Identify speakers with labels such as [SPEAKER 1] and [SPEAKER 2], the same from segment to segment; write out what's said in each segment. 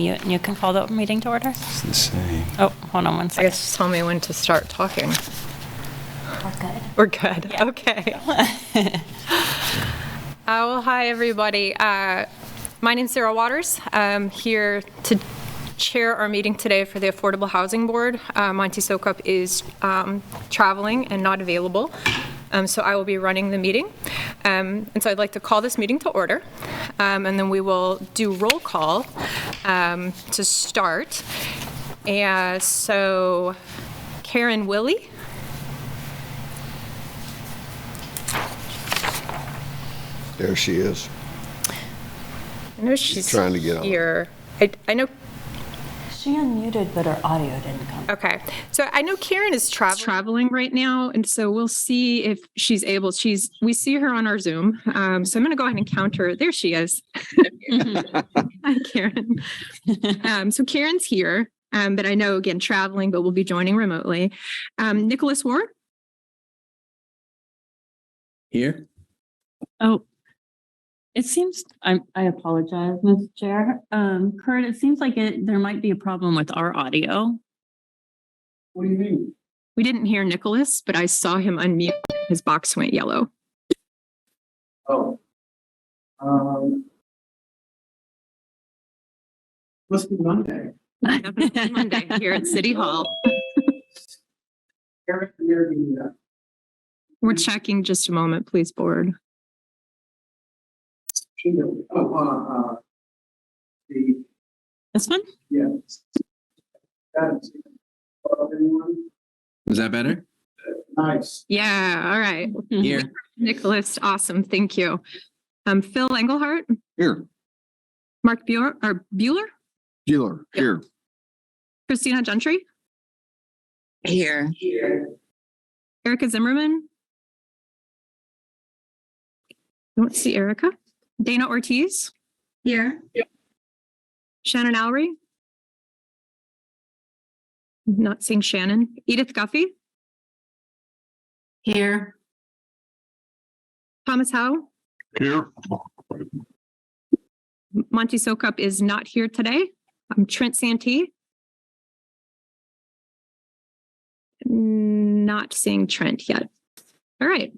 [SPEAKER 1] mute and you can call the meeting to order.
[SPEAKER 2] It's the same.
[SPEAKER 1] Oh, hold on one
[SPEAKER 3] I
[SPEAKER 1] second.
[SPEAKER 3] guess just tell me when to start talking.
[SPEAKER 1] We're good.
[SPEAKER 3] We're good.
[SPEAKER 1] Yeah.
[SPEAKER 3] Okay. Well, hi, everybody. My name's Sarah Waters. I'm here to chair our meeting today for the Affordable Housing Board. Monty Sokup is traveling and not available, so I will be running the meeting. And so I'd like to call this meeting to order, and then we will do roll call to start. And so Karen Willie.
[SPEAKER 4] There she is.
[SPEAKER 3] I know she's
[SPEAKER 4] trying to get on.
[SPEAKER 3] here. I know.
[SPEAKER 1] She unmuted, but her audio didn't come.
[SPEAKER 3] Okay, so I know Karen is traveling right now, and so we'll see if she's able. We see her on our Zoom, so I'm going to go ahead and count her. There she is. Hi, Karen. So Karen's here, but I know again traveling, but we'll be joining remotely. Nicholas Ward.
[SPEAKER 2] Here?
[SPEAKER 5] Oh, it seems, I apologize, Ms. Chair. Kurt, it seems like there might be a problem with our audio.
[SPEAKER 2] What do you mean?
[SPEAKER 3] We didn't hear Nicholas, but I saw him unmute. His box went yellow.
[SPEAKER 2] Oh. Must be Monday.
[SPEAKER 3] Monday here at City Hall. We're checking just a moment, please, board.
[SPEAKER 5] This one?
[SPEAKER 2] Yes. Is that better? Nice.
[SPEAKER 3] Yeah, all right.
[SPEAKER 2] Here.
[SPEAKER 3] Nicholas, awesome. Thank you. Phil Engelhardt,
[SPEAKER 4] Here.
[SPEAKER 3] Mark Bueller,
[SPEAKER 4] Bueller. Here.
[SPEAKER 3] Christina Gentry,
[SPEAKER 6] Here.
[SPEAKER 3] Erica Zimmerman. Don't see Erica. Dana Ortiz,
[SPEAKER 6] Here.
[SPEAKER 3] Shannon Lowry. Not seeing Shannon. Edith Guffey,
[SPEAKER 6] Here.
[SPEAKER 3] Thomas Howe.
[SPEAKER 4] Here.
[SPEAKER 3] Monty Sokup is not here today. Trent Santee. Not seeing Trent yet. All right.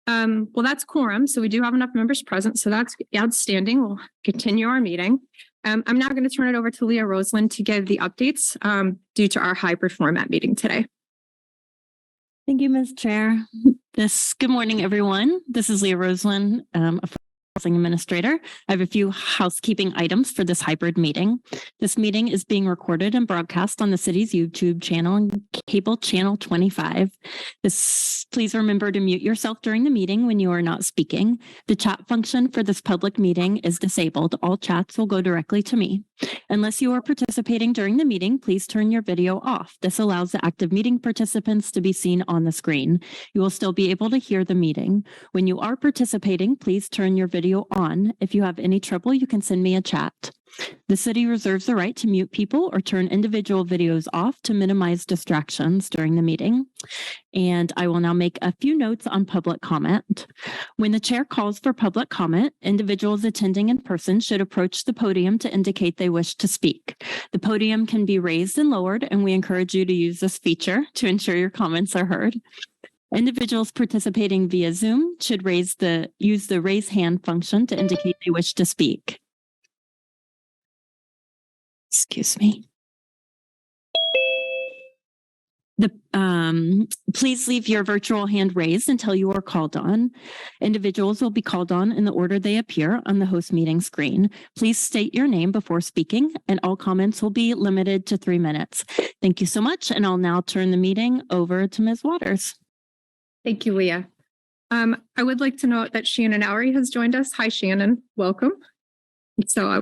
[SPEAKER 3] Well, that's quorum. So we do have enough members present. So that's outstanding. We'll continue our meeting. I'm now going to turn it over to Leah Roseland to give the updates due to our hybrid format meeting today.
[SPEAKER 5] Thank you, Ms. Chair. Good morning, everyone. This is Leah Roseland, a housing administrator. I have a few housekeeping items for this hybrid meeting. This meeting is being recorded and broadcast on the city's YouTube channel and cable channel 25. Please remember to mute yourself during the meeting when you are not speaking. The chat function for this public meeting is disabled. All chats will go directly to me. Unless you are participating during the meeting, please turn your video off. This allows the active meeting participants to be seen on the screen. You will still be able to hear the meeting. When you are participating, please turn your video on. If you have any trouble, you can send me a chat. The city reserves the right to mute people or turn individual videos off to minimize distractions during the meeting. And I will now make a few notes on public comment. When the chair calls for public comment, individuals attending in person should approach the podium to indicate they wish to speak. The podium can be raised and lowered, and we encourage you to use this feature to ensure your comments are heard. Individuals participating via Zoom should use the raise hand function to indicate they wish to speak. Excuse me. Please leave your virtual hand raised until you are called on. Individuals will be called on in the order they appear on the host meeting screen. Please state your name before speaking, and all comments will be limited to 3 minutes. Thank you so much, and I'll now turn the meeting over to Ms. Waters.
[SPEAKER 3] Thank you, Leah. I would like to note that Shannon Lowry has joined us. Hi, Shannon. Welcome. So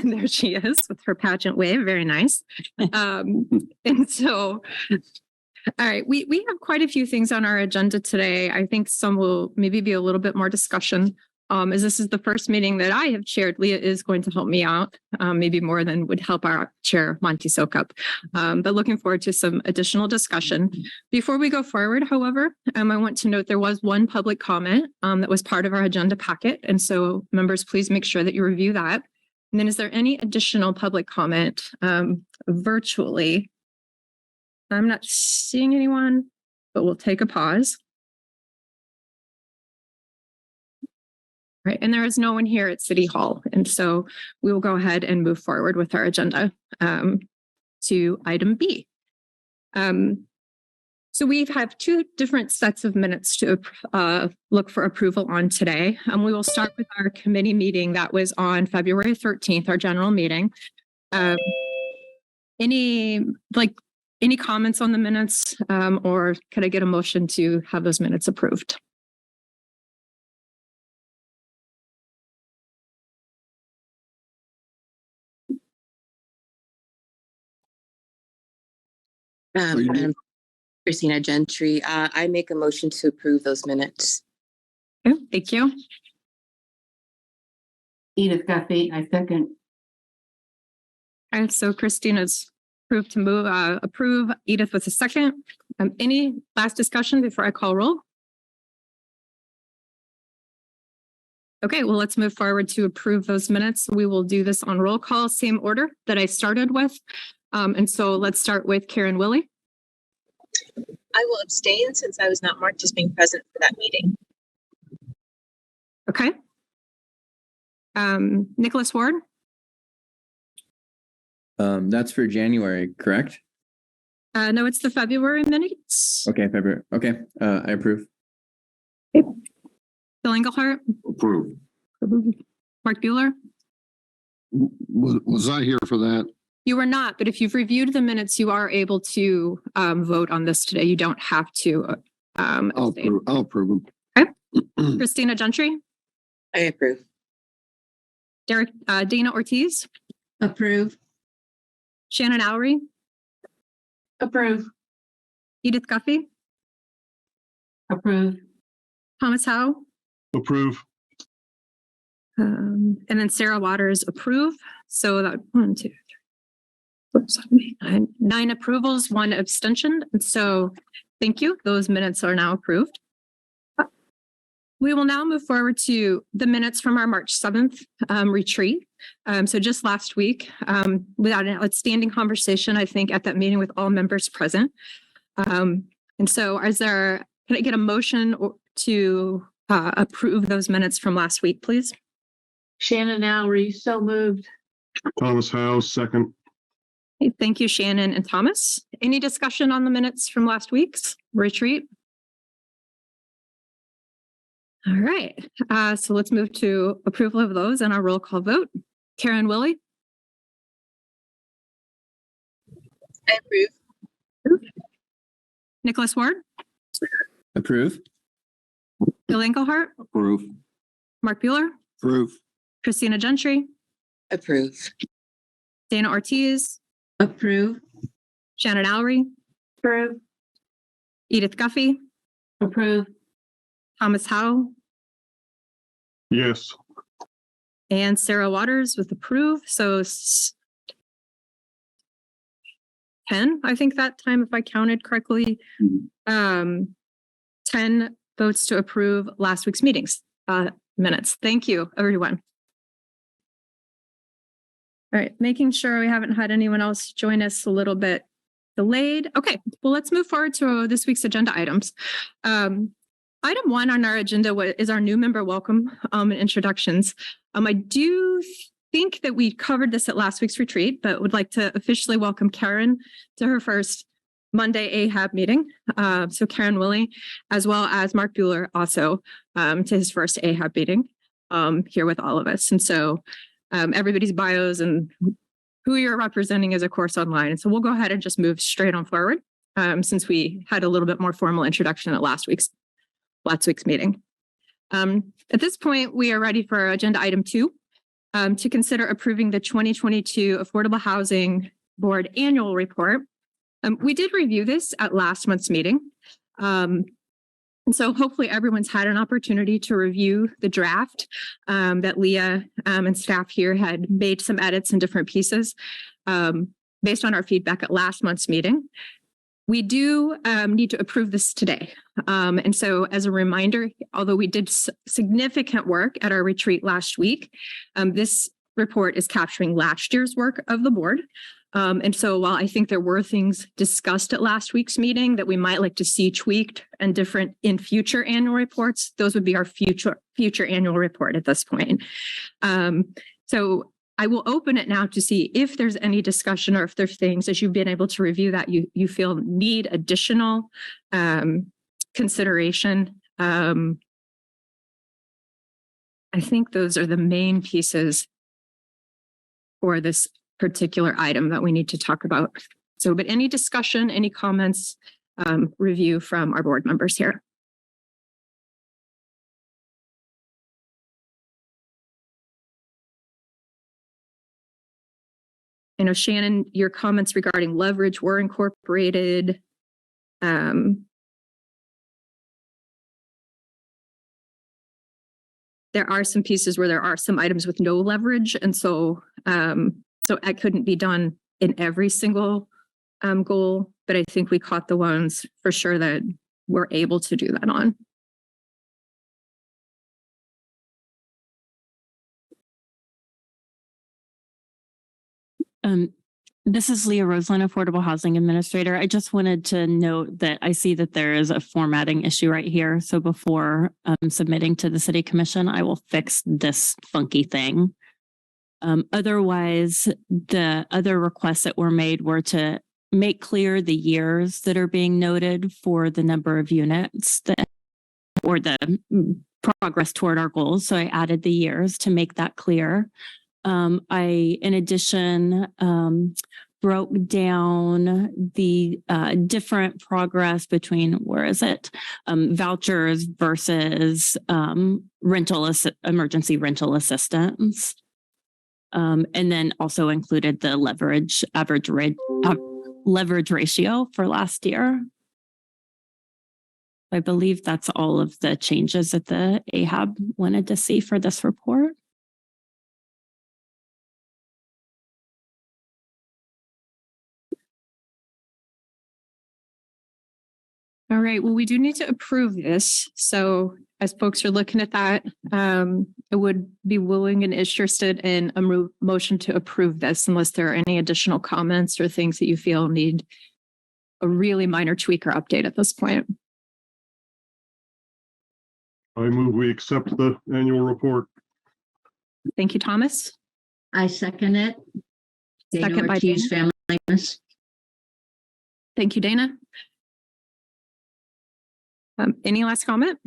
[SPEAKER 3] there she is with her pageant wave. Very nice. And so, all right, we have quite a few things on our agenda today. I think some will maybe be a little bit more discussion. As this is the first meeting that I have chaired, Leah is going to help me out, maybe more than would help our chair, Monty Sokup. But looking forward to some additional discussion. Before we go forward, however, I want to note there was one public comment that was part of our agenda packet. And so members, please make sure that you review that. And then is there any additional public comment virtually? I'm not seeing anyone, but we'll take a pause. Right, and there is no one here at City Hall. And so we will go ahead and move forward with our agenda to item B. So we have two different sets of minutes to look for approval on today. We will start with our committee meeting that was on February 13th, our general meeting. Any comments on the minutes, or could I get a motion to have those minutes approved?
[SPEAKER 6] I'm Christina Gentry. I make a motion to approve those minutes.
[SPEAKER 3] Okay, thank you.
[SPEAKER 7] Edith Guffey, I second.
[SPEAKER 3] And so Christina's approved to move, approve. Edith with a second. Any last discussion before I call roll? Okay, well, let's move forward to approve those minutes. We will do this on roll call, same order that I started with. And so let's start with Karen Willie.
[SPEAKER 8] I will abstain since I was not marked as being present for that meeting.
[SPEAKER 3] Okay. Nicholas Ward.
[SPEAKER 2] That's for January, correct?
[SPEAKER 3] No, it's the February minutes.
[SPEAKER 2] Okay, February. Okay, I approve.
[SPEAKER 3] Bill Engelhardt.
[SPEAKER 4] Approve.
[SPEAKER 3] Mark Bueller.
[SPEAKER 4] Was I here for that?
[SPEAKER 3] You were not, but if you've reviewed the minutes, you are able to vote on this today. You don't have to.
[SPEAKER 4] I'll approve them.
[SPEAKER 3] Okay. Christina Gentry.
[SPEAKER 6] I approve.
[SPEAKER 3] Dana Ortiz.
[SPEAKER 7] Approve.
[SPEAKER 3] Shannon Oury.
[SPEAKER 7] Approve.
[SPEAKER 3] Edith Guffey.
[SPEAKER 7] Approve.
[SPEAKER 3] Thomas Howe.
[SPEAKER 4] Approve.
[SPEAKER 3] And then Sarah Waters approve. So that 9 approvals, 1 abstention. And so thank you. Those minutes are now approved. We will now move forward to the minutes from our March 7th retreat. So just last week, without an outstanding conversation, I think, at that meeting with all members present. And so can I get a motion to approve those minutes from last week, please?
[SPEAKER 7] Shannon Oury, so moved.
[SPEAKER 4] Thomas Howe, second.
[SPEAKER 3] Okay, thank you, Shannon and Thomas. Any discussion on the minutes from last week's retreat? All right, so let's move to approval of those and our roll call vote. Karen Willie.
[SPEAKER 8] I approve.
[SPEAKER 3] Nicholas Ward.
[SPEAKER 2] Approve.
[SPEAKER 3] Bill Engelhardt.
[SPEAKER 4] Approve.
[SPEAKER 3] Mark Bueller.
[SPEAKER 4] Approve.
[SPEAKER 3] Christina Gentry.
[SPEAKER 6] Approve.
[SPEAKER 3] Dana Ortiz.
[SPEAKER 7] Approve.
[SPEAKER 3] Shannon Oury.
[SPEAKER 7] Approve.
[SPEAKER 3] Edith Guffey.
[SPEAKER 7] Approve.
[SPEAKER 3] Thomas Howe.
[SPEAKER 4] Yes.
[SPEAKER 3] And Sarah Waters with approve. So 10, I think that time, if I counted correctly. 10 votes to approve last week's meetings minutes. Thank you, everyone. All right, making sure we haven't had anyone else join us a little bit delayed. Okay, well, let's move forward to this week's agenda items. Item 1 on our agenda is our new member welcome and introductions. I do think that we covered this at last week's retreat, but would like to officially welcome Karen to her first Monday AHAB meeting. So Karen Willie, as well as Mark Bueller, also to his first AHAB meeting here with all of us. And so everybody's bios and who you're representing is, of course, online. And so we'll go ahead and just move straight on forward since we had a little bit more formal introduction at last week's meeting. At this point, we are ready for agenda item 2 to consider approving the 2022 Affordable Housing Board Annual Report. We did review this at last month's meeting. And so hopefully everyone's had an opportunity to review the draft that Leah and staff here had made some edits in different pieces based on our feedback at last month's meeting. We do need to approve this today. And so as a reminder, although we did significant work at our retreat last week, this report is capturing last year's work of the board. And so while I think there were things discussed at last week's meeting that we might like to see tweaked and different in future annual reports, those would be our future annual report at this point. So I will open it now to see if there's any discussion or if there's things as you've been able to review that you feel need additional consideration. I think those are the main pieces for this particular item that we need to talk about. So, but any discussion, any comments, review from our board members here? I know, Shannon, your comments regarding leverage were incorporated. There are some pieces where there are some items with no leverage. And so, so it couldn't be done in every single goal, but I think we caught the ones for sure that we're able to do that on.
[SPEAKER 5] This is Leah Roseland, Affordable Housing Administrator. I just wanted to note that I see that there is a formatting issue right here. So before submitting to the City Commission, I will fix this funky thing. Otherwise, the other requests that were made were to make clear the years that are being noted for the number of units that, or the progress toward our goals. So I added the years to make that clear. In addition, broke down the different progress between, where is it? Vouchers versus emergency rental assistance. And then also included the leverage ratio for last year. I believe that's all of the changes that the AHAB wanted to see for this report.
[SPEAKER 3] All right, well, we do need to approve this. So as folks are looking at that, I would be willing and interested in a motion to approve this unless there are any additional comments or things that you feel need a really minor tweak or update at this point.
[SPEAKER 4] I move we accept the annual report.
[SPEAKER 3] Thank you, Thomas.
[SPEAKER 7] I second it. Dana
[SPEAKER 3] Second by
[SPEAKER 7] Ortiz, family business.
[SPEAKER 3] Thank you, Dana. Any last comment?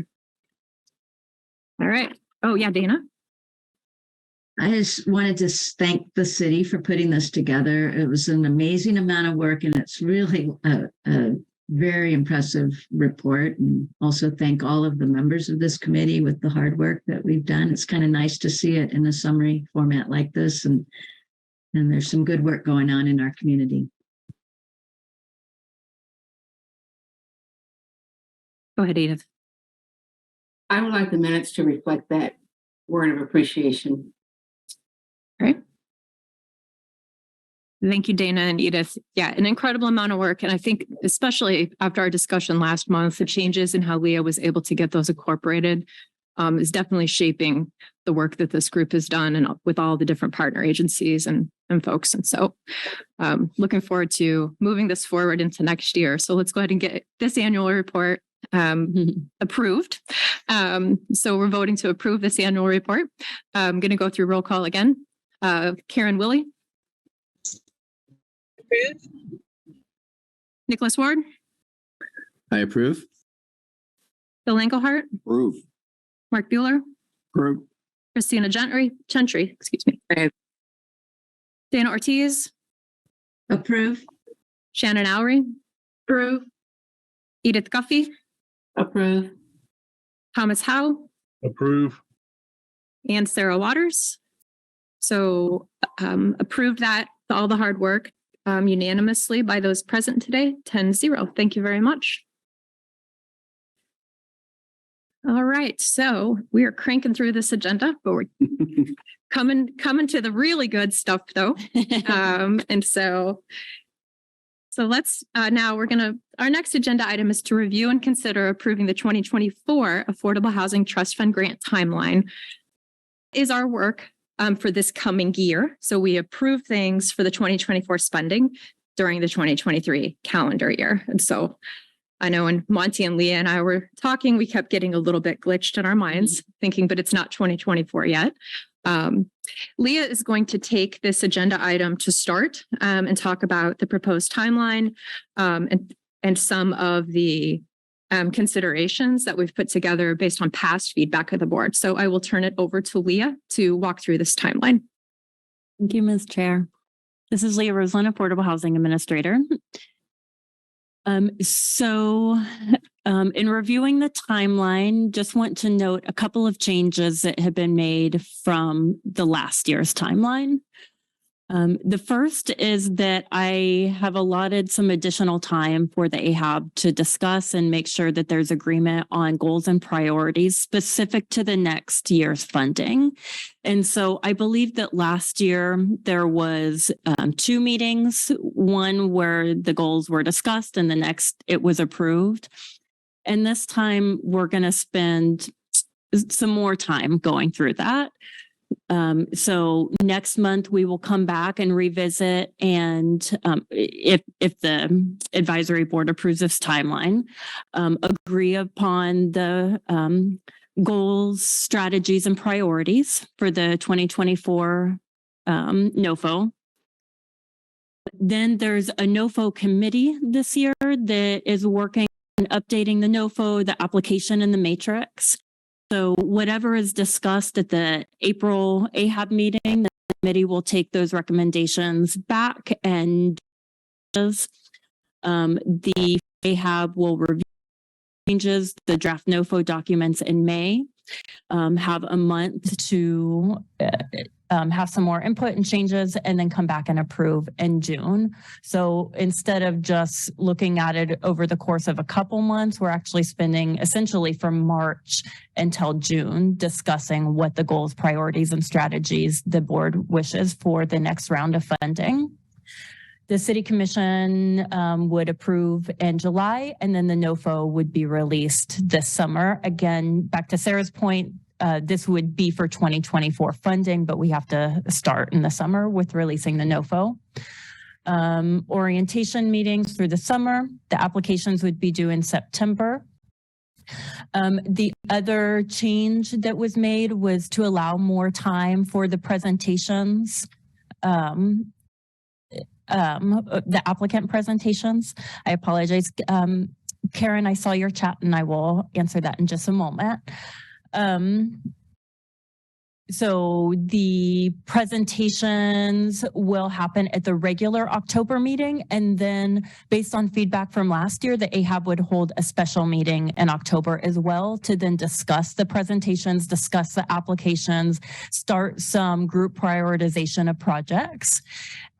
[SPEAKER 3] All right. Oh, yeah, Dana.
[SPEAKER 7] I just wanted to thank the city for putting this together. It was an amazing amount of work, and it's really a very impressive report. And also thank all of the members of this committee with the hard work that we've done. It's kind of nice to see it in a summary format like this, and there's some good work going on in our community.
[SPEAKER 3] Go ahead, Edith.
[SPEAKER 9] I would like the minutes to reflect that word of appreciation.
[SPEAKER 3] All right. Thank you, Dana and Edith. Yeah, an incredible amount of work. And I think especially after our discussion last month, the changes in how Leah was able to get those incorporated is definitely shaping the work that this group has done and with all the different partner agencies and folks. And so looking forward to moving this forward into next year. So let's go ahead and get this annual report approved. So we're voting to approve this annual report. I'm going to go through roll call again. Karen Willie.
[SPEAKER 8] Approve.
[SPEAKER 3] Nicholas Ward.
[SPEAKER 2] I approve.
[SPEAKER 3] Bill Engelhardt.
[SPEAKER 2] Approve.
[SPEAKER 3] Mark Bueller.
[SPEAKER 4] Approve.
[SPEAKER 3] Christina Gentry, excuse me.
[SPEAKER 6] Approve.
[SPEAKER 3] Dana Ortiz.
[SPEAKER 7] Approve.
[SPEAKER 3] Shannon Oury.
[SPEAKER 7] Approve.
[SPEAKER 3] Edith Guffey.
[SPEAKER 7] Approve.
[SPEAKER 3] Thomas Howe.
[SPEAKER 4] Approve.
[SPEAKER 3] And Sarah Waters. So approved that, all the hard work unanimously by those present today, 10-0. Thank you very much. All right, so we are cranking through this agenda, but we're coming to the really good stuff though. And so let's now our next agenda item is to review and consider approving the 2024 Affordable Housing Trust Fund Grant timeline. Is our work for this coming year. So we approve things for the 2024 spending during the 2023 calendar year. And so I know when Monty and Leah and I were talking, we kept getting a little bit glitched in our minds, thinking, but it's not 2024 yet. Leah is going to take this agenda item to start and talk about the proposed timeline and some of the considerations that we've put together based on past feedback of the board. So I will turn it over to Leah to walk through this timeline.
[SPEAKER 5] Thank you, Ms. Chair. This is Leah Roseland, Affordable Housing Administrator. In reviewing the timeline, just want to note a couple of changes that have been made from the last year's timeline. The first is that I have allotted some additional time for the AHAB to discuss and make sure that there's agreement on goals and priorities specific to the next year's funding. And so I believe that last year there was 2 meetings, one where the goals were discussed and the next it was approved. And this time we're going to spend some more time going through that. So next month we will come back and revisit, and if the advisory board approves this timeline, agree upon the goals, strategies, and priorities for the 2024 NOFO. Then there's a NOFO committee this year that is working on updating the NOFO, the application, and the matrix. So whatever is discussed at the April AHAB meeting, the committee will take those recommendations back, and the AHAB will review changes, the draft NOFO documents in May, have a month to have some more input and changes, and then come back and approve in June. So instead of just looking at it over the course of a couple months, we're actually spending essentially from March until June discussing what the goals, priorities, and strategies the board wishes for the next round of funding. The City Commission would approve in July, and then the NOFO would be released this summer. Again, back to Sarah's point, this would be for 2024 funding, but we have to start in the summer with releasing the NOFO. Orientation meetings through the summer. The applications would be due in September. The other change that was made was to allow more time for the presentations, the applicant presentations. I apologize. Karen, I saw your chat and I will answer that in just a moment. So the presentations will happen at the regular October meeting, and then based on feedback from last year, the AHAB would hold a special meeting in October as well to then discuss the presentations, discuss the applications, start some group prioritization of projects.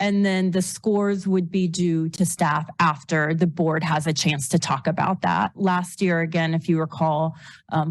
[SPEAKER 5] And then the scores would be due to staff after the board has a chance to talk about that. Last year, again, if you recall,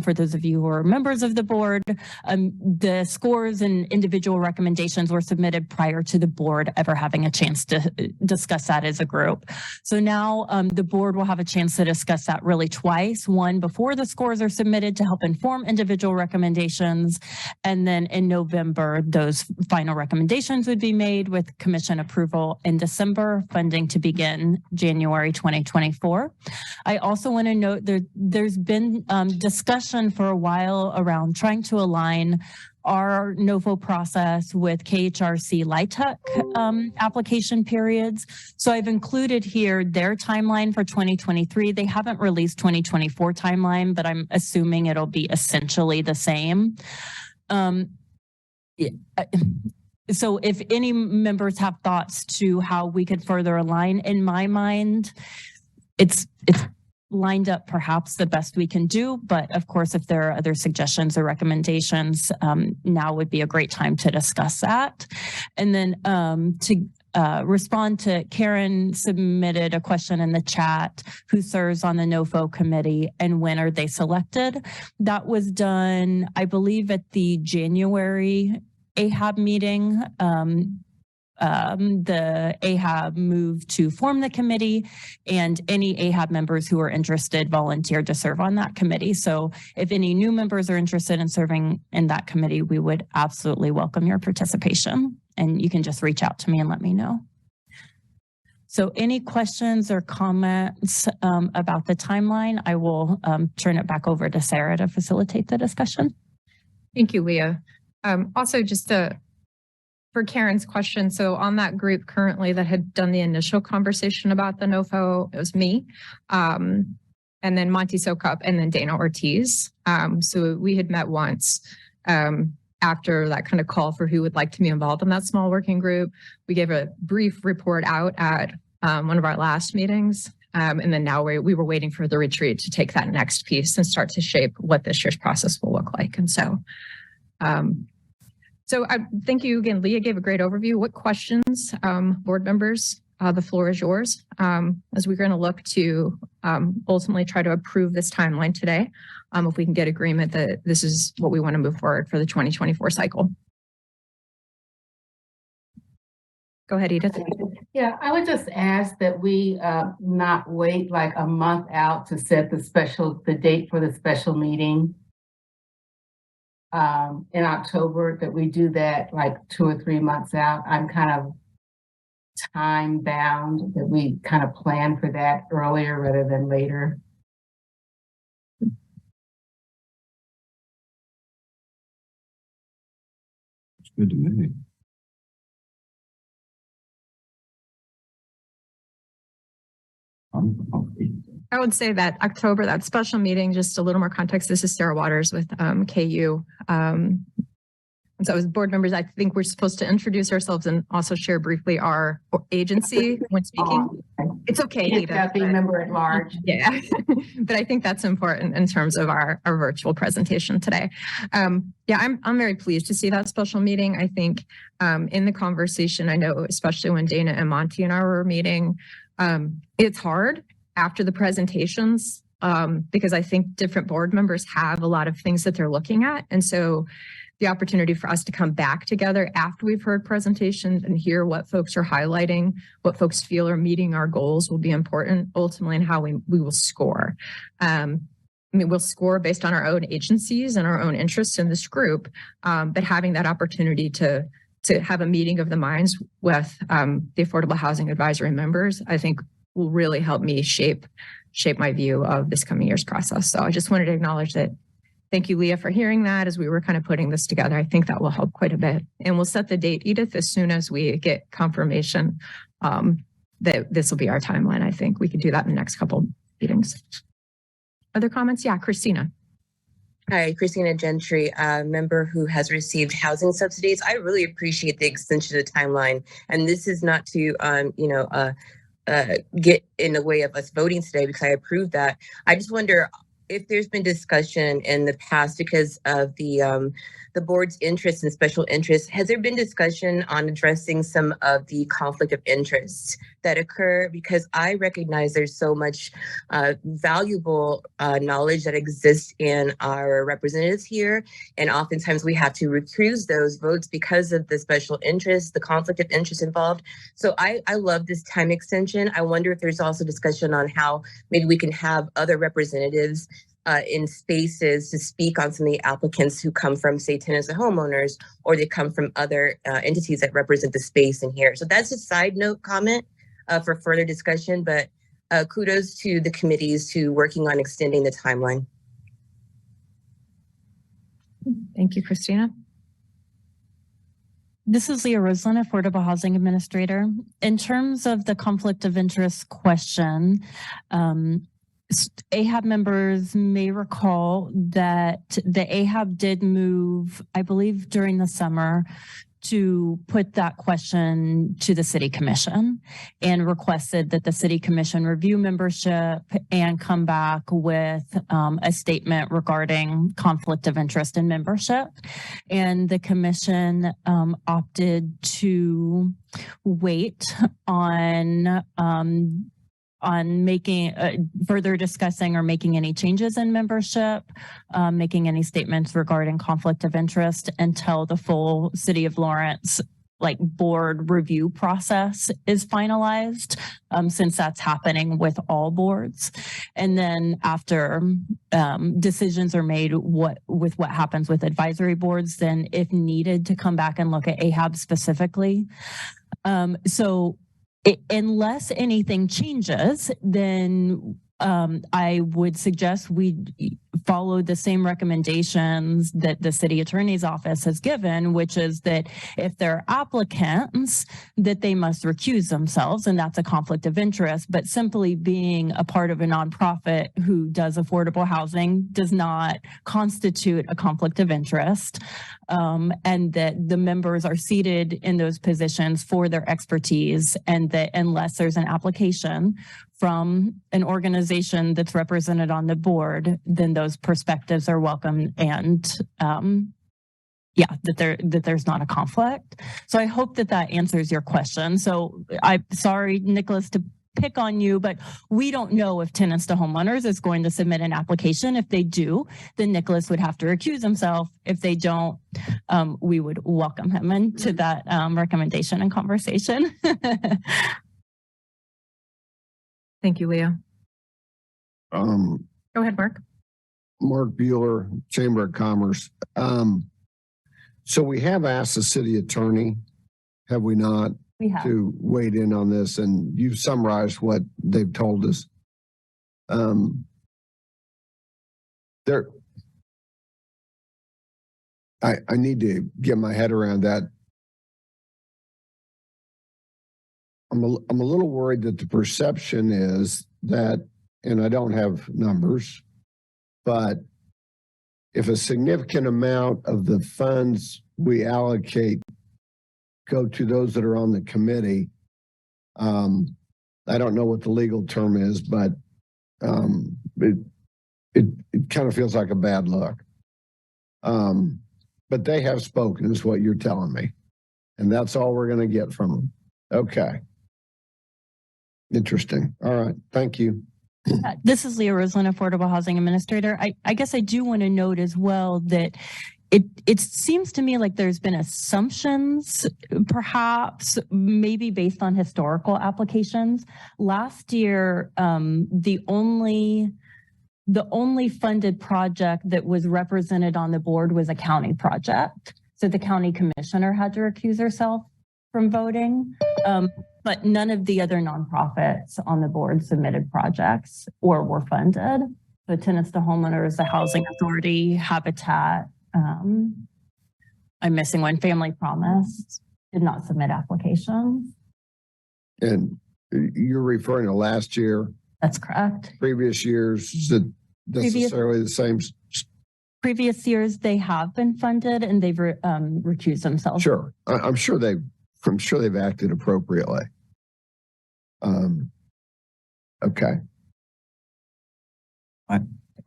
[SPEAKER 5] for those of you who are members of the board, the scores and individual recommendations were submitted prior to the board ever having a chance to discuss that as a group. So now the board will have a chance to discuss that really twice, one before the scores are submitted to help inform individual recommendations. And then in November, those final recommendations would be made with commission approval in December, funding to begin January 2024. I also want to note there's been discussion for a while around trying to align our NOFO process with KHRC LIHTC application periods. So I've included here their timeline for 2023. They haven't released 2024 timeline, but I'm assuming it'll be essentially the same. So if any members have thoughts to how we could further align, in my mind, it's lined up perhaps the best we can do. But of course, if there are other suggestions or recommendations, now would be a great time to discuss that. And then to respond to Karen submitted a question in the chat, who serves on the NOFO committee and when are they selected? That was done, I believe, at the January AHAB meeting. the AHAB moved to form the committee, and any AHAB members who are interested volunteered to serve on that committee. So if any new members are interested in serving in that committee, we would absolutely welcome your participation. And you can just reach out to me and let me know. So any questions or comments about the timeline, I will turn it back over to Sarah to facilitate the discussion.
[SPEAKER 3] Thank you, Leah. Also, just for Karen's question, so on that group currently that had done the initial conversation about the NOFO, it was me, and then Monty Sokup, and then Dana Ortiz. So we had met once after that kind of call for who would like to be involved in that small working group. We gave a brief report out at one of our last meetings. And then now we were waiting for the retreat to take that next piece and start to shape what this year's process will look like. And so, thank you again. Leah gave a great overview. What questions, board members, the floor is yours, as we're going to look to ultimately try to approve this timeline today. If we can get agreement that this is what we want to move forward for the 2024 cycle. Go ahead, Edith.
[SPEAKER 9] Yeah, I would just ask that we not wait like a month out to set the date for the special meeting in October, that we do that like 2 or 3 months out. I'm kind of time bound, that we kind of plan for that earlier rather than later.
[SPEAKER 2] It's good to me.
[SPEAKER 3] I would say that October, that special meeting, just a little more context. This is Sarah Waters with KU. And so as board members, I think we're supposed to introduce ourselves and also share briefly our agency when speaking. It's okay, Edith.
[SPEAKER 9] Be member at large.
[SPEAKER 3] Yeah, but I think that's important in terms of our virtual presentation today. Yeah, I'm very pleased to see that special meeting. I think in the conversation, I know, especially when Dana and Monty and I were meeting, it's hard after the presentations because I think different board members have a lot of things that they're looking at. And so the opportunity for us to come back together after we've heard presentations and hear what folks are highlighting, what folks feel are meeting our goals will be important ultimately in how we will score. I mean, we'll score based on our own agencies and our own interests in this group, but having that opportunity to have a meeting of the minds with the Affordable Housing Advisory members, I think will really help me shape my view of this coming year's process. So I just wanted to acknowledge that. Thank you, Leah, for hearing that as we were kind of putting this together. I think that will help quite a bit. And we'll set the date, Edith, as soon as we get confirmation that this will be our timeline. I think we could do that in the next couple meetings. Other comments? Yeah, Christina.
[SPEAKER 6] Hi, Christina Gentry, a member who has received housing subsidies. I really appreciate the extension of the timeline. And this is not to, get in the way of us voting today, because I approve that. I just wonder if there's been discussion in the past because of the board's interest and special interest. Has there been discussion on addressing some of the conflict of interest that occur? Because I recognize there's so much valuable knowledge that exists in our representatives here. And oftentimes we have to recuse those votes because of the special interest, the conflict of interest involved. So I love this time extension. I wonder if there's also discussion on how maybe we can have other representatives in spaces to speak on some of the applicants who come from, say, tenants and homeowners, or they come from other entities that represent the space in here. So that's a side note comment for further discussion, but kudos to the committees to working on extending the timeline.
[SPEAKER 3] Thank you, Christina.
[SPEAKER 5] This is Leah Roseland, Affordable Housing Administrator. In terms of the conflict of interest question, AHAB members may recall that the AHAB did move, I believe, during the summer to put that question to the City Commission and requested that the City Commission review membership and come back with a statement regarding conflict of interest in membership. And the Commission opted to wait on making further discussing or making any changes in membership, making any statements regarding conflict of interest until the full City of Lawrence like board review process is finalized, since that's happening with all boards. And then after decisions are made with what happens with advisory boards, then if needed to come back and look at AHAB specifically. Unless anything changes, then I would suggest we follow the same recommendations that the city attorney's office has given, which is that if they're applicants, that they must recuse themselves, and that's a conflict of interest. But simply being a part of a nonprofit who does affordable housing does not constitute a conflict of interest, and that the members are seated in those positions for their expertise, and that unless there's an application from an organization that's represented on the board, then those perspectives are welcome, and that there's not a conflict. So I hope that answers your question. So I'm sorry, Nicholas, to pick on you, but we don't know if Tenants to Homeowners is going to submit an application. If they do, then Nicholas would have to recuse himself. If they don't, we would welcome him into that recommendation and conversation.
[SPEAKER 3] Thank you, Leah. Go ahead, Mark.
[SPEAKER 2] Mark Bueller, Chamber of Commerce. So we have asked the city attorney, have we not,
[SPEAKER 5] We have.
[SPEAKER 2] to weigh in on this, and you've summarized what they've told us. I need to get my head around that. I'm a little worried that the perception is that, and I don't have numbers, but if a significant amount of the funds we allocate go to those that are on the committee, I don't know what the legal term is, but it kind of feels like a bad look. But they have spoken, is what you're telling me, and that's all we're going to get from them. Okay. Interesting. All right. Thank you.
[SPEAKER 5] This is Leah Roslin, Affordable Housing Administrator. I guess I do want to note as well that it seems to me like there's been assumptions, perhaps maybe based on historical applications. Last year, the only funded project that was represented on the board was a county project. So the county commissioner had to recuse herself from voting. But none of the other nonprofits on the board submitted projects or were funded. So Tenants to Homeowners, the Housing Authority, Habitat, I'm missing one, Family Promise, did not submit applications.
[SPEAKER 2] And you're referring to last year?
[SPEAKER 5] That's correct.
[SPEAKER 2] Previous years, is it necessarily the same?
[SPEAKER 5] Previous years, they have been funded and they've recused themselves.
[SPEAKER 2] Sure. I'm sure they've acted appropriately. Okay.
[SPEAKER 10] I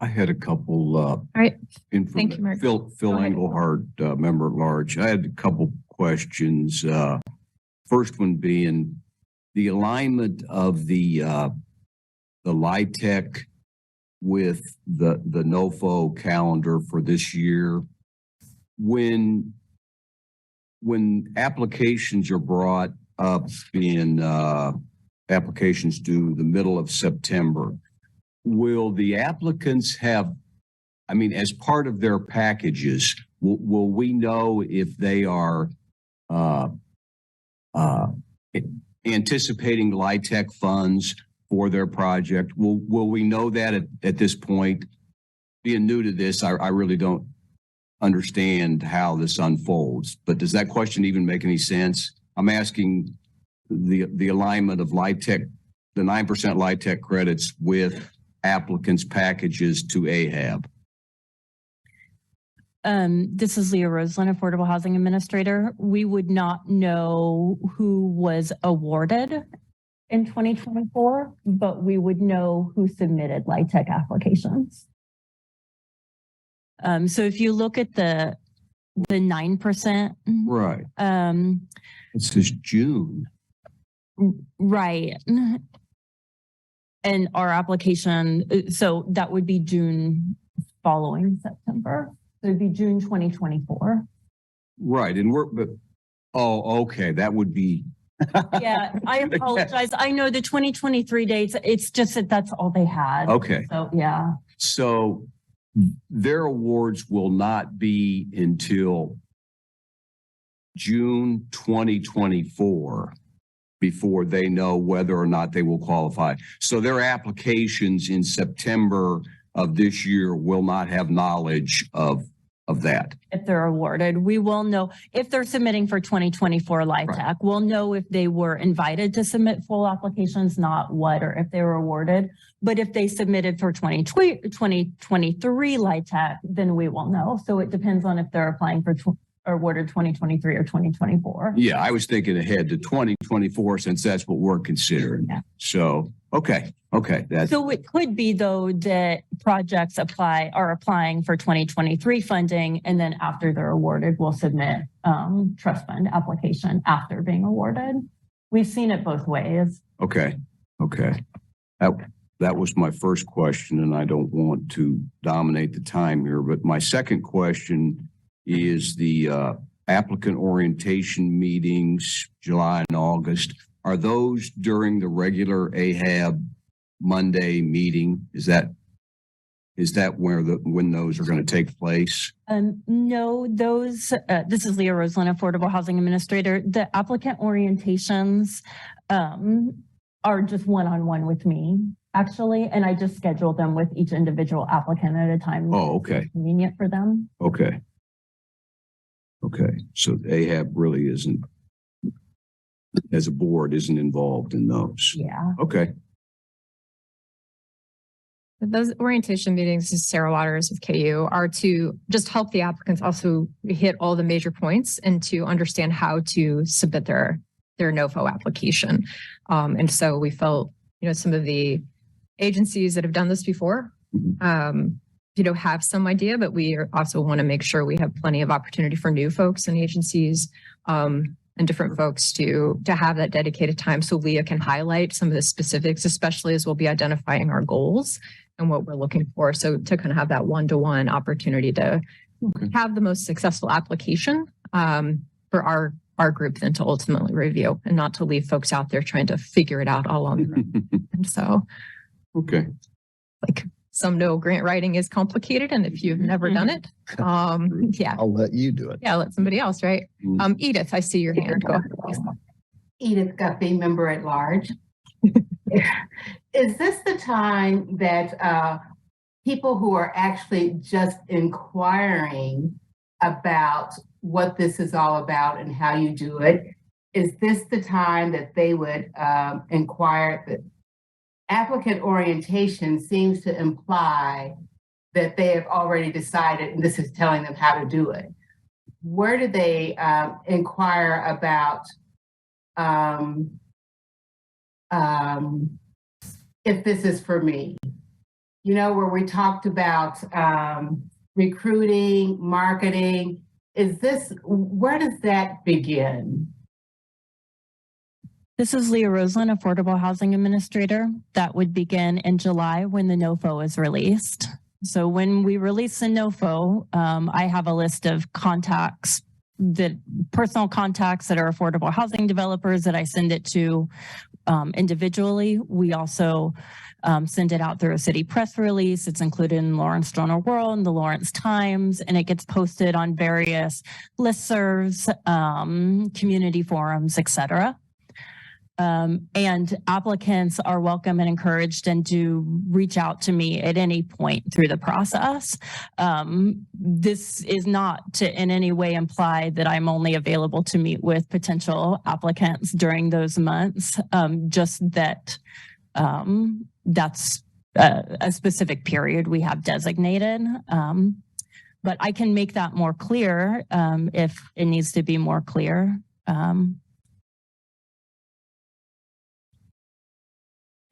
[SPEAKER 10] had a couple
[SPEAKER 3] All right. Thank you, Mark.
[SPEAKER 10] Phil Engelhardt, member at large. I had a couple questions. First one being the alignment of the LIHTC with the NOFO calendar for this year. When applications are brought up in applications due the middle of September, will the applicants have, I mean, as part of their packages, will we know if they are anticipating LIHTC funds for their project? Will we know that at this point? Being new to this, I really don't understand how this unfolds, but does that question even make any sense? I'm asking the alignment of LIHTC, the 9% LIHTC credits with applicants' packages to AHAB.
[SPEAKER 5] This is Leah Roslin, Affordable Housing Administrator. We would not know who was awarded in 2024, but we would know who submitted LIHTC applications. So if you look at the 9%,
[SPEAKER 10] Right. It says June.
[SPEAKER 5] right, and our application, so that would be June following September. So it'd be June 2024.
[SPEAKER 10] Right, and Oh, okay, that would be,
[SPEAKER 5] Yeah, I apologize. I know the 2023 dates, it's just that that's all they had.
[SPEAKER 10] okay.
[SPEAKER 5] So, yeah.
[SPEAKER 10] So their awards will not be until June 2024 before they know whether or not they will qualify. So their applications in September of this year will not have knowledge of that.
[SPEAKER 5] If they're awarded, we will know if they're submitting for 2024 Live
[SPEAKER 10] Right.
[SPEAKER 5] Tech. We'll know if they were invited to submit full applications, not what, or if they were awarded. But if they submitted for 2023 Live Tech, then we will know. So it depends on if they're applying for or awarded 2023 or 2024.
[SPEAKER 10] Yeah, I was thinking ahead to 2024 since that's what we're considering.
[SPEAKER 5] Yeah.
[SPEAKER 10] So, okay. That's
[SPEAKER 5] So it could be though that projects are applying for 2023 funding, and then after they're awarded, we'll submit trust fund application after being awarded. We've seen it both ways.
[SPEAKER 10] okay. That was my first question, and I don't want to dominate the time here, but my second question is the applicant orientation meetings, July and August. Are those during the regular AHAB Monday meeting? Is that when those are going to take place?
[SPEAKER 5] No, those, this is Leah Roseland, Affordable Housing Administrator. The applicant orientations are just one-on-one with me, actually, and I just schedule them with each individual applicant at a time.
[SPEAKER 10] Oh, okay.
[SPEAKER 5] Convenient for them.
[SPEAKER 10] Okay. So AHAB really isn't, as a board, isn't involved in those.
[SPEAKER 5] Yeah.
[SPEAKER 10] Okay.
[SPEAKER 3] Those orientation meetings, as Sarah Waters with KU, are to just help the applicants also hit all the major points and to understand how to submit their NOFO application. And so we felt, some of the agencies that have done this before, have some idea, but we also want to make sure we have plenty of opportunity for new folks and agencies and different folks to have that dedicated time so Leah can highlight some of the specifics, especially as we'll be identifying our goals and what we're looking for. So to kind of have that one-to-one opportunity to have the most successful application for our group then to ultimately review and not to leave folks out there trying to figure it out all on their own. And so,
[SPEAKER 10] Okay.
[SPEAKER 3] like, some know grant writing is complicated, and if you've never done it, yeah,
[SPEAKER 2] I'll let you do it.
[SPEAKER 3] yeah, let somebody else, right? Edith, I see your hand. Go ahead, please.
[SPEAKER 9] Edith Guppy, member at large. Is this the time that people who are actually just inquiring about what this is all about and how you do it, is this the time that they would inquire? That applicant orientation seems to imply that they have already decided and this is telling them how to do it. Where do they inquire about if this is for me? Where we talked about recruiting, marketing, where does that begin?
[SPEAKER 5] This is Leah Roseland, Affordable Housing Administrator. That would begin in July when the NOFO is released. So when we release the NOFO, I have a list of personal contacts that are affordable housing developers that I send it to individually. We also send it out through a city press release. It's included in Lawrence Journal World and the Lawrence Times, and it gets posted on various listservs, community forums, etc. And applicants are welcome and encouraged and do reach out to me at any point through the process. This is not to in any way imply that I'm only available to meet with potential applicants during those months, just that that's a specific period we have designated. But I can make that more clear if it needs to be more clear.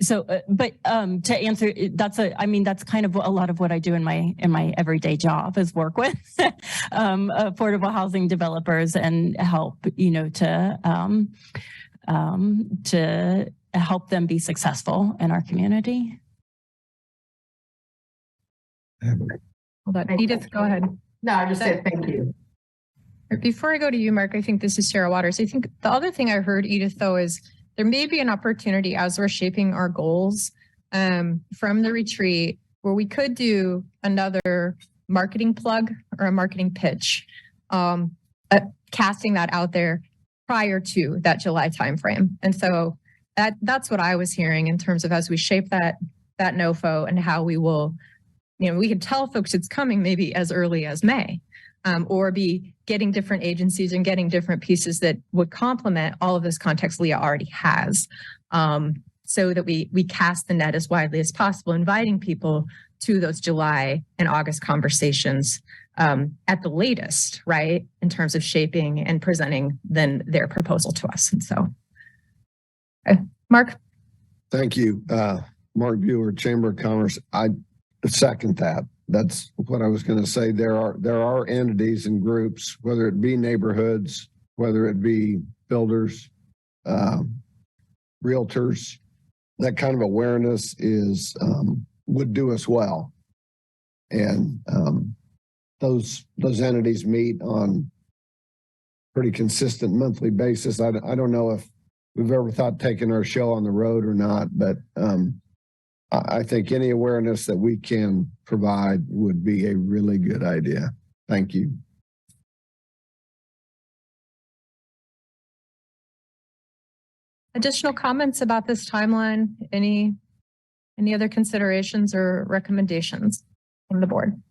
[SPEAKER 5] But to answer, that's kind of a lot of what I do in my everyday job is work with affordable housing developers and help, to help them be successful in our community.
[SPEAKER 3] Hold on. Edith, go ahead.
[SPEAKER 9] No, I just said thank you.
[SPEAKER 3] Before I go to you, Mark, I think this is Sarah Waters. I think the other thing I heard, Edith, though, is there may be an opportunity as we're shaping our goals from the retreat where we could do another marketing plug or a marketing pitch, casting that out there prior to that July timeframe. And so that's what I was hearing in terms of as we shape that NOFO and how we will, we could tell folks it's coming maybe as early as May. Or be getting different agencies and getting different pieces that would complement all of this context Leah already has, so that we cast the net as widely as possible, inviting people to those July and August conversations at the latest, right, in terms of shaping and presenting then their proposal to us. And so, Mark.
[SPEAKER 2] Thank you. Mark Bueller, Chamber of Commerce. I second that. That's what I was going to say. There are entities and groups, whether it be neighborhoods, whether it be builders, realtors, that kind of awareness is would do us well. And those entities meet on pretty consistent monthly basis. I don't know if we've ever thought taking our show on the road or not, but I think any awareness that we can provide would be a really good idea. Thank you.
[SPEAKER 3] Additional comments about this timeline? Any other considerations or recommendations from the board?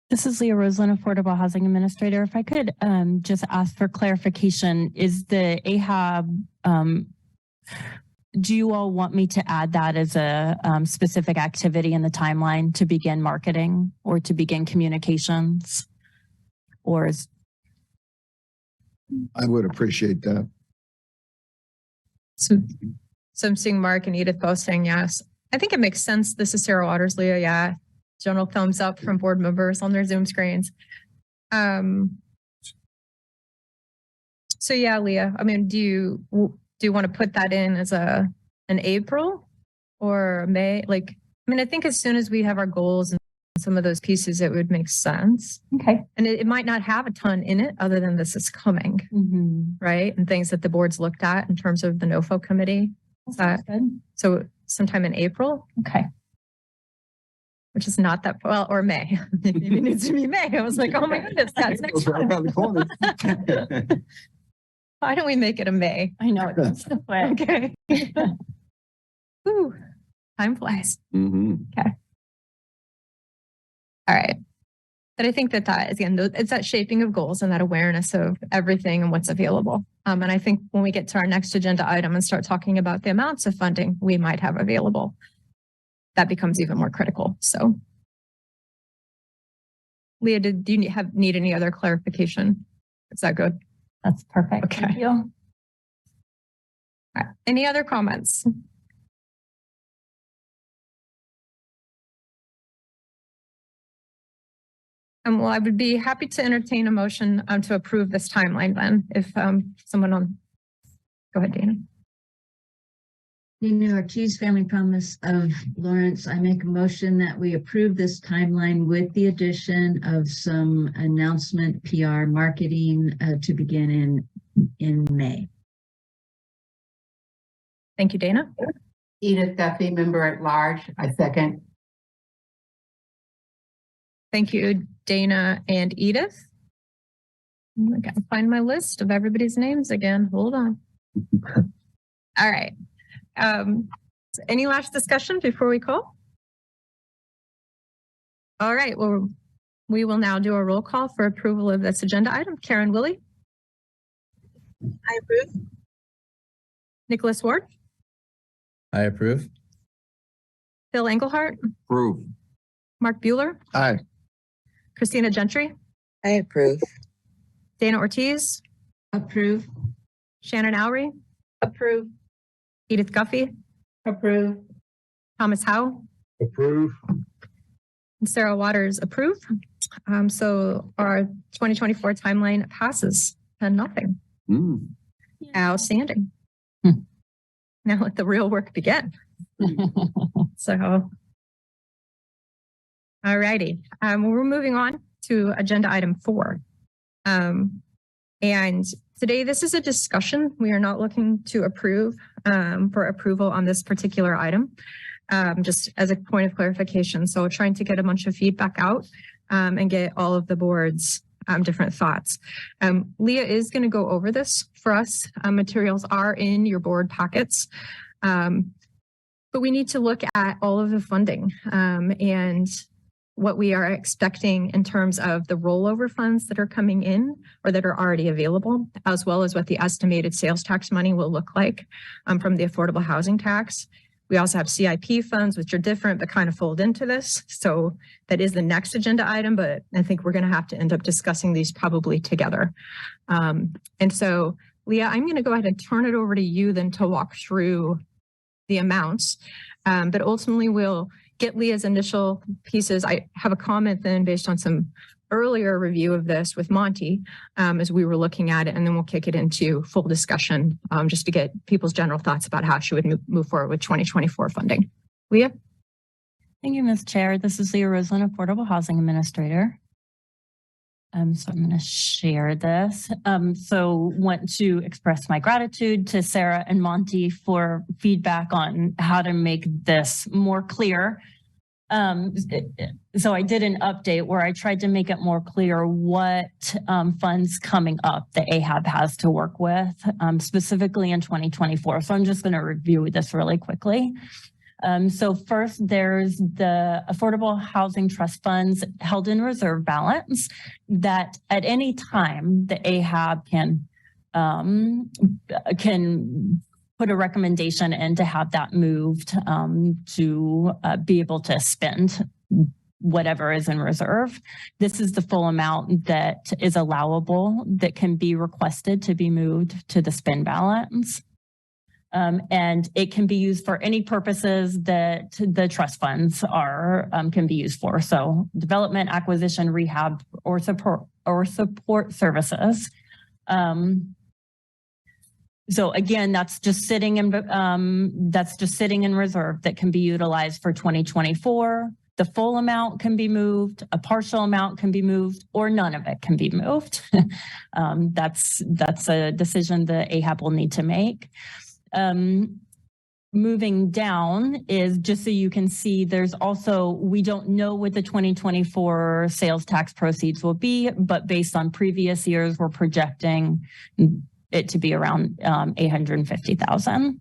[SPEAKER 5] This is Leah Roseland, Affordable Housing Administrator. If I could just ask for clarification, is the AHAB, do you all want me to add that as a specific activity in the timeline to begin marketing or to begin communications? Or is...
[SPEAKER 2] I would appreciate that.
[SPEAKER 3] So I'm seeing Mark and Edith both saying yes. I think it makes sense. This is Sarah Waters, Leah. Yeah. General thumbs up from board members on their Zoom screens. So yeah, Leah, I mean, do you want to put that in as an April or May? Like, I mean, I think as soon as we have our goals and some of those pieces, it would make sense. Okay. And it might not have a ton in it other than this is coming, right? And things that the board's looked at in terms of the NOFO committee. Good. So sometime in April. Okay. Which is not that well, or May. Maybe it needs to be May. I was like, oh my goodness, that's next month. Why don't we make it a May? I know it's okay. Ooh, time flies. Okay. All right. But I think that again, it's that shaping of goals and that awareness of everything and what's available. And I think when we get to our next agenda item and start talking about the amounts of funding we might have available, that becomes even more critical. So, Leah, do you need any other clarification? Is that good?
[SPEAKER 1] That's perfect.
[SPEAKER 3] Okay.
[SPEAKER 1] Thank you.
[SPEAKER 3] All right. Any other comments? Well, I would be happy to entertain a motion to approve this timeline then. If someone go ahead, Dana.
[SPEAKER 7] Dana Ortiz, Family Promise of Lawrence. I make a motion that we approve this timeline with the addition of some announcement PR marketing to begin in May.
[SPEAKER 3] Thank you, Dana.
[SPEAKER 9] Edith Duffy, Member at Large. I second.
[SPEAKER 3] Thank you, Dana and Edith. I gotta find my list of everybody's names again. Hold on. All right. Any last discussion before we call? All right. Well, we will now do a roll call for approval of this agenda item. Karen Willie.
[SPEAKER 8] I approve.
[SPEAKER 3] Nicholas Ward.
[SPEAKER 11] I approve.
[SPEAKER 3] Phil Engelhardt.
[SPEAKER 10] Approve.
[SPEAKER 3] Mark Bueller.
[SPEAKER 2] Aye.
[SPEAKER 3] Christina Gentry.
[SPEAKER 6] I approve.
[SPEAKER 3] Dana Ortiz.
[SPEAKER 7] Approve.
[SPEAKER 3] Shannon Oury.
[SPEAKER 8] Approve.
[SPEAKER 3] Edith Guffey.
[SPEAKER 9] Approve.
[SPEAKER 3] Thomas Howe.
[SPEAKER 4] Approve.
[SPEAKER 3] And Sarah Waters approve. So our 2024 timeline passes 10-0. Outstanding. Now let the real work begin. So, all righty. We're moving on to agenda item 4. And today, this is a discussion. We are not looking to approve for approval on this particular item, just as a point of clarification. So trying to get a bunch of feedback out and get all of the board's different thoughts. Leah is going to go over this for us. Materials are in your board packets. But we need to look at all of the funding and what we are expecting in terms of the rollover funds that are coming in or that are already available, as well as what the estimated sales tax money will look like from the affordable housing tax. We also have CIP funds, which are different, but kind of fold into this. So that is the next agenda item, but I think we're going to have to end up discussing these probably together. And so, Leah, I'm going to go ahead and turn it over to you then to walk through the amounts, but ultimately we'll get Leah's initial pieces. I have a comment then based on some earlier review of this with Monty as we were looking at it, and then we'll kick it into full discussion just to get people's general thoughts about how she would move forward with 2024 funding. Leah?
[SPEAKER 5] Thank you, Ms. Chair. This is Leah Roseland, Affordable Housing Administrator. So I'm going to share this. So want to express my gratitude to Sarah and Monty for feedback on how to make this more clear. So I did an update where I tried to make it more clear what funds coming up the AHAB has to work with, specifically in 2024. So I'm just going to review this really quickly. So first, there's the Affordable Housing Trust Funds held in reserve balance that at any time the AHAB can put a recommendation in to have that moved to be able to spend whatever is in reserve. This is the full amount that is allowable that can be requested to be moved to the spend balance. And it can be used for any purposes that the trust funds are can be used for. So development, acquisition, rehab, or support services. So again, that's just sitting in reserve that can be utilized for 2024. The full amount can be moved, a partial amount can be moved, or none of it can be moved. That's a decision the AHAB will need to make. Moving down is just so you can see there's also, we don't know what the 2024 sales tax proceeds will be, but based on previous years, we're projecting it to be around 850,000.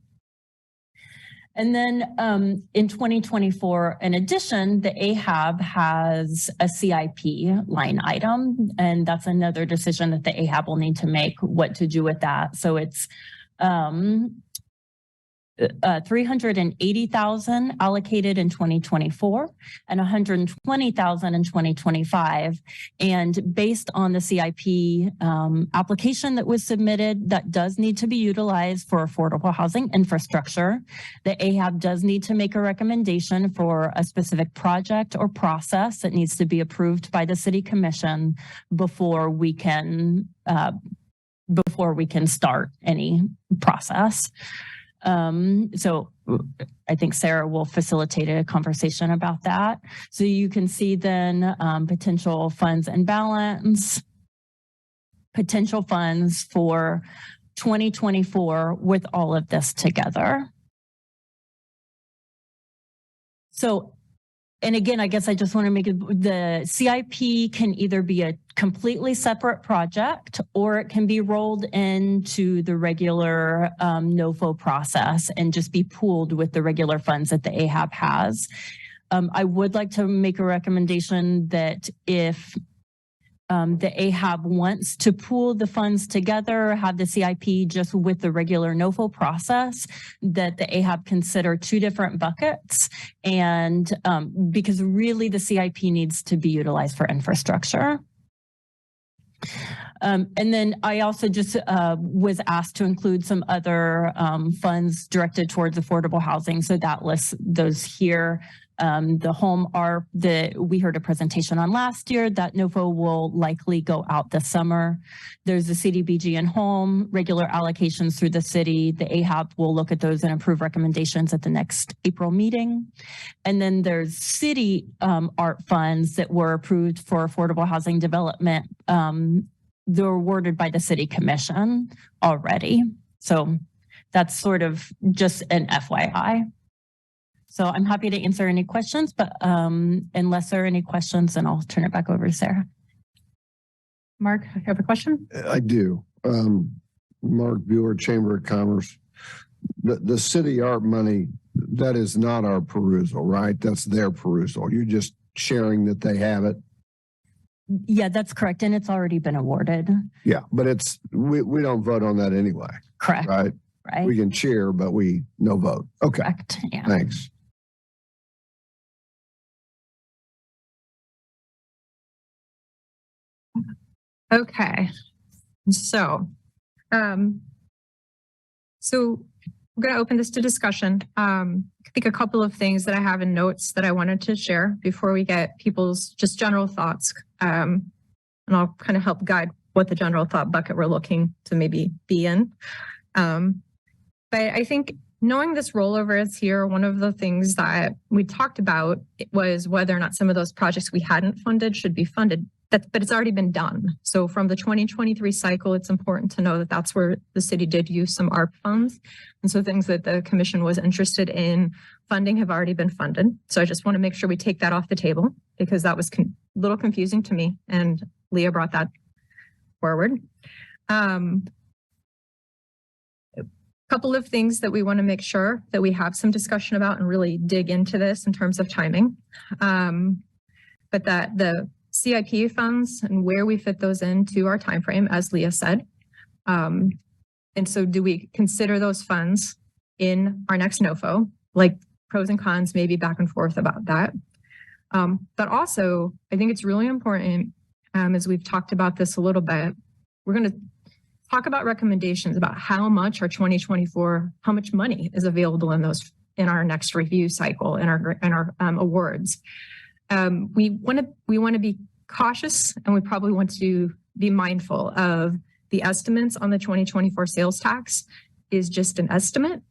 [SPEAKER 5] And then in 2024, in addition, the AHAB has a CIP line item, and that's another decision that the AHAB will need to make what to do with that. So it's 380,000 allocated in 2024 and 120,000 in 2025. And based on the CIP application that was submitted, that does need to be utilized for affordable housing infrastructure. The AHAB does need to make a recommendation for a specific project or process that needs to be approved by the City Commission before we can start any process. So I think Sarah will facilitate a conversation about that. So you can see then potential funds and balance, potential funds for 2024 with all of this together. So, and again, I guess I just want to make it, the CIP can either be a completely separate project or it can be rolled into the regular NOFO process and just be pooled with the regular funds that the AHAB has. I would like to make a recommendation that if the AHAB wants to pool the funds together, have the CIP just with the regular NOFO process, that the AHAB consider two different buckets. And because really the CIP needs to be utilized for infrastructure. And then I also just was asked to include some other funds directed towards affordable housing. So that lists those here. The home ARP that we heard a presentation on last year, that NOFO will likely go out this summer. There's the CDBG and home, regular allocations through the city. The AHAB will look at those and approve recommendations at the next April meeting. And then there's city ARP funds that were approved for affordable housing development they're awarded by the city commission already. So that's sort of just an FYI. So I'm happy to answer any questions, but unless there are any questions, then I'll turn it back over to Sarah.
[SPEAKER 3] Mark, you have a question?
[SPEAKER 2] I do. Mark Bueller, Chamber of Commerce. The city art money, that is not our perusal, right? That's their perusal. You're just sharing that they have it.
[SPEAKER 5] Yeah, that's correct. And it's already been awarded.
[SPEAKER 2] Yeah, but we don't vote on that anyway.
[SPEAKER 5] Correct.
[SPEAKER 2] Right?
[SPEAKER 5] Right.
[SPEAKER 2] We can cheer, but no vote. Okay.
[SPEAKER 5] Correct. Yeah.
[SPEAKER 2] Thanks.
[SPEAKER 3] Okay. So, we're going to open this to discussion. I think a couple of things that I have in notes that I wanted to share before we get people's just general thoughts. And I'll kind of help guide what the general thought bucket we're looking to maybe be in. But I think knowing this rollover is here, one of the things that we talked about was whether or not some of those projects we hadn't funded should be funded. But it's already been done. So from the 2023 cycle, it's important to know that that's where the city did use some ARP funds. And so things that the commission was interested in funding have already been funded. So I just want to make sure we take that off the table because that was a little confusing to me. And Leah brought that forward. A couple of things that we want to make sure that we have some discussion about and really dig into this in terms of timing. But that the CIP funds and where we fit those into our timeframe, as Leah said. And so do we consider those funds in our next NOFO, like pros and cons, maybe back and forth about that. But also, I think it's really important, as we've talked about this a little bit, we're going to talk about recommendations about how much our 2024, how much money is available in our next review cycle, in our awards. We want to be cautious, and we probably want to be mindful of the estimates on the 2024 sales tax is just an estimate.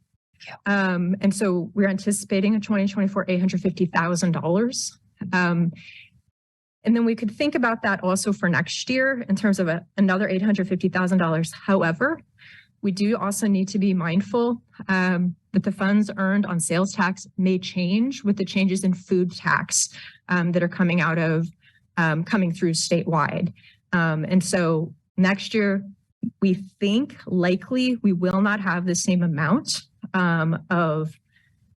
[SPEAKER 3] And so we're anticipating a 2024 $850,000. And then we could think about that also for next year in terms of another $850,000. However, we do also need to be mindful that the funds earned on sales tax may change with the changes in food tax that are coming through statewide. And so next year, we think likely we will not have the same amount of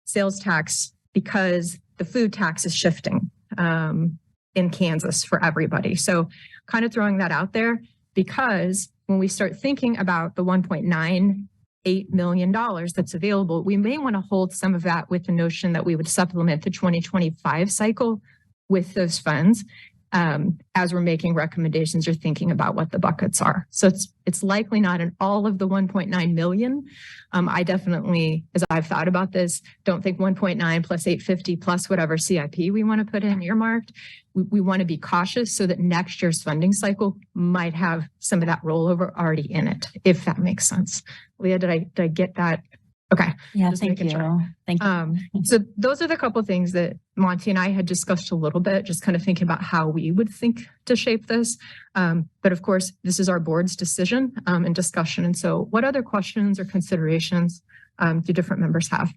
[SPEAKER 3] sales tax because the food tax is shifting in Kansas for everybody. So kind of throwing that out there because when we start thinking about the $1.98 million that's available, we may want to hold some of that with the notion that we would supplement the 2025 cycle with those funds as we're making recommendations or thinking about what the buckets are. So it's likely not in all of the 1.9 million. I definitely, as I've thought about this, don't think 1.9 plus 850 plus whatever CIP we want to put in earmarked. We want to be cautious so that next year's funding cycle might have some of that rollover already in it, if that makes sense. Leah, did I get that? Okay.
[SPEAKER 5] Yeah,
[SPEAKER 3] Just
[SPEAKER 5] thank you.
[SPEAKER 3] sure.
[SPEAKER 5] Thank you.
[SPEAKER 3] So those are the couple of things that Monty and I had discussed a little bit, just kind of thinking about how we would think to shape this. But of course, this is our board's decision and discussion. And so what other questions or considerations do different members have?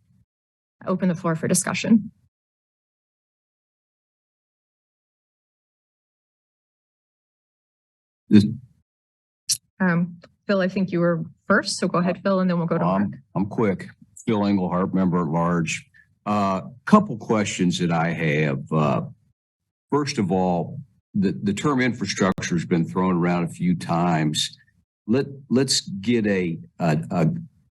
[SPEAKER 3] I open the floor for discussion. Phil, I think you were first, so go ahead, Phil, and then we'll go to Mark.
[SPEAKER 10] I'm quick. Phil Englehart, member at large. Couple questions that I have. First of all, the term infrastructure has been thrown around a few times. Let's get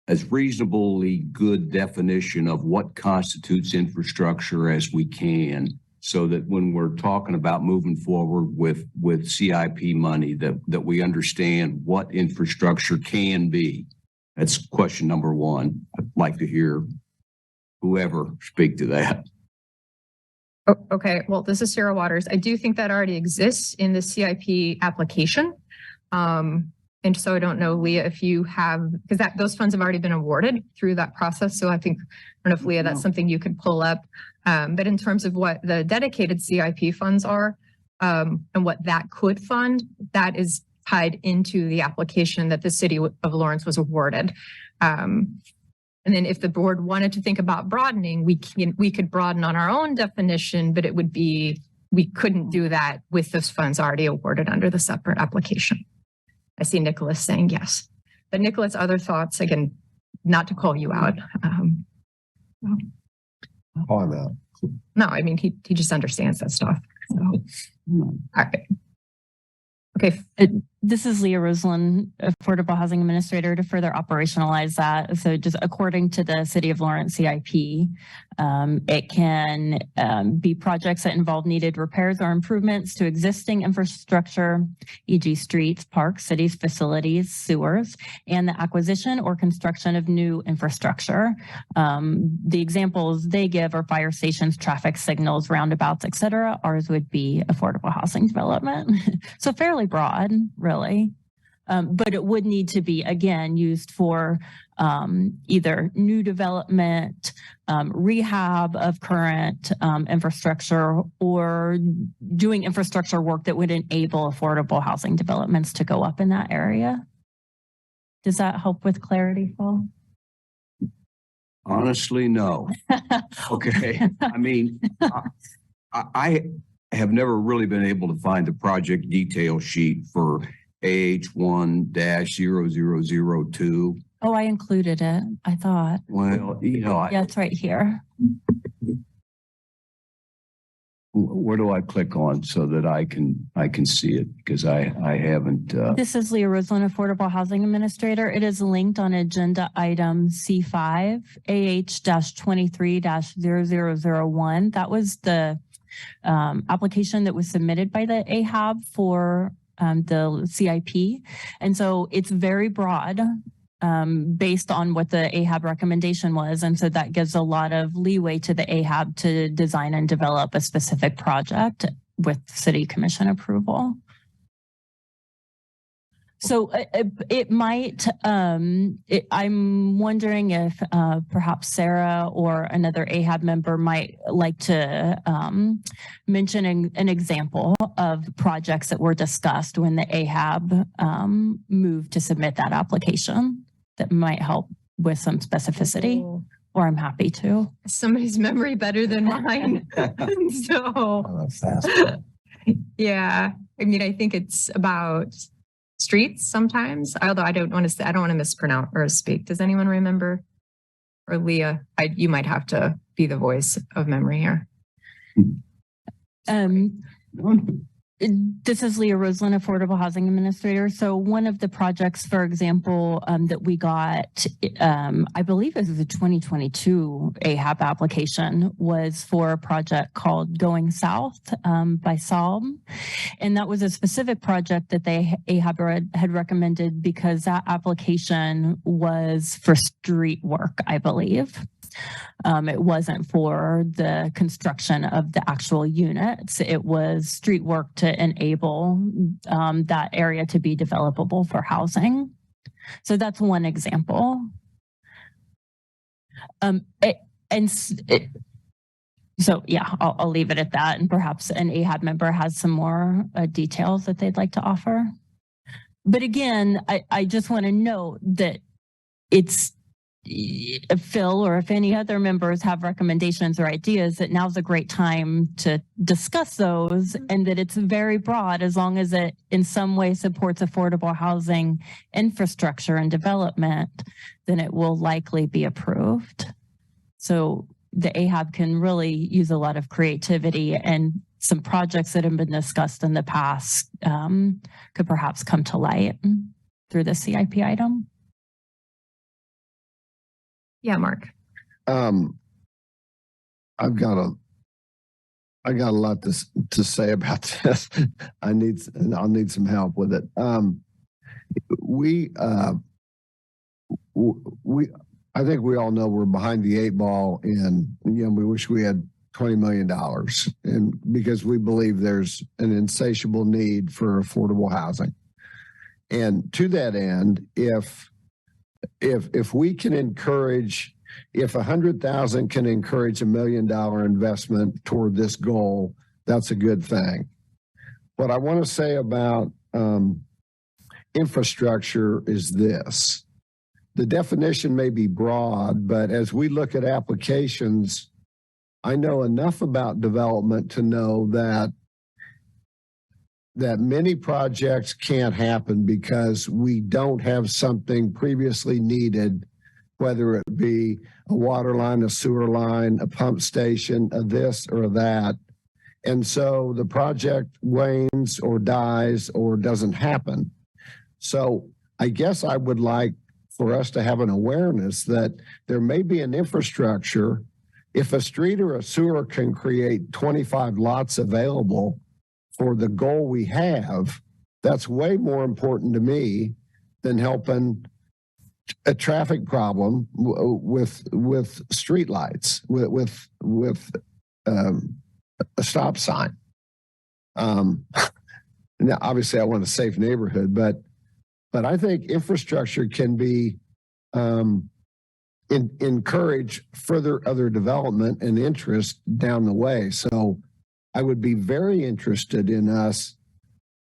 [SPEAKER 10] as reasonably good definition of what constitutes infrastructure as we can, so that when we're talking about moving forward with CIP money, that we understand what infrastructure can be. That's question number one. I'd like to hear whoever speak to that.
[SPEAKER 3] Oh, okay, well, this is Sarah Waters. I do think that already exists in the CIP application. And so I don't know, Leah, if you have, because those funds have already been awarded through that process. So I don't know if Leah, that's something you could pull up. But in terms of what the dedicated CIP funds are and what that could fund, that is tied into the application that the city of Lawrence was awarded. And then if the board wanted to think about broadening, we could broaden on our own definition, but it would be, we couldn't do that with those funds already awarded under the separate application. I see Nicholas saying yes. But Nicholas, other thoughts, again, not to call you out.
[SPEAKER 2] Oh, I'm out.
[SPEAKER 3] No, I mean, he just understands that stuff. So, all right. Okay.
[SPEAKER 5] This is Leah Roseland, Affordable Housing Administrator, to further operationalize that. So just according to the City of Lawrence CIP, it can be projects that involve needed repairs or improvements to existing infrastructure, e.g. streets, parks, cities, facilities, sewers, and the acquisition or construction of new infrastructure. The examples they give are fire stations, traffic signals, roundabouts, et cetera. Ours would be affordable housing development. So fairly broad, really. But it would need to be, again, used for either new development, rehab of current infrastructure, or doing infrastructure work that would enable affordable housing developments to go up in that area. Does that help with clarity, Paul?
[SPEAKER 10] Honestly, no. Okay. I mean, I have never really been able to find the project detail sheet for AH1-0002.
[SPEAKER 5] Oh, I included it, I thought.
[SPEAKER 10] Well, you know,
[SPEAKER 5] Yeah, it's right here.
[SPEAKER 10] where do I click on so that I can see it? Because I haven't.
[SPEAKER 5] This is Leah Roseland, Affordable Housing Administrator. It is linked on agenda item C5, AH-23-0001. That was the application that was submitted by the AHAB for the CIP. And so it's very broad based on what the AHAB recommendation was. And so that gives a lot of leeway to the AHAB to design and develop a specific project with city commission approval. So it might, I'm wondering if perhaps Sarah or another AHAB member might like to mention an example of projects that were discussed when the AHAB moved to submit that application that might help with some specificity, or I'm happy to.
[SPEAKER 3] Somebody's memory better than mine. So, yeah, I mean, I think it's about streets sometimes, although I don't want to mispronounce or speak. Does anyone remember? Or Leah, you might have to be the voice of memory here.
[SPEAKER 5] This is Leah Roseland, Affordable Housing Administrator. So one of the projects, for example, that we got, I believe it was a 2022 AHAB application, was for a project called Going South by Salm. And that was a specific project that AHAB had recommended because that application was for street work, I believe. It wasn't for the construction of the actual units. It was street work to enable that area to be developable for housing. So that's one example. So yeah, I'll leave it at that. And perhaps an AHAB member has some more details that they'd like to offer. But again, I just want to note that it's if Phil or if any other members have recommendations or ideas, that now's a great time to discuss those, and that it's very broad as long as it in some way supports affordable housing infrastructure and development, then it will likely be approved. So the AHAB can really use a lot of creativity, and some projects that have been discussed in the past could perhaps come to light through the CIP item.
[SPEAKER 3] Yeah, Mark.
[SPEAKER 2] I've got a lot to say about this. I'll need some help with it. I think we all know we're behind the 8 ball, and we wish we had $20 million, and because we believe there's an insatiable need for affordable housing. And to that end, if we can encourage, if 100,000 can encourage $1 million investment toward this goal, that's a good thing. What I want to say about infrastructure is this. The definition may be broad, but as we look at applications, I know enough about development to know that many projects can't happen because we don't have something previously needed, whether it be a water line, a sewer line, a pump station, a this or that. And so the project wanes or dies or doesn't happen. So I guess I would like for us to have an awareness that there may be an infrastructure. If a street or a sewer can create 25 lots available for the goal we have, that's way more important to me than helping a traffic problem with streetlights, with a stop sign. Now, obviously, I want a safe neighborhood, but I think infrastructure can be encourage further other development and interest down the way. So I would be very interested in us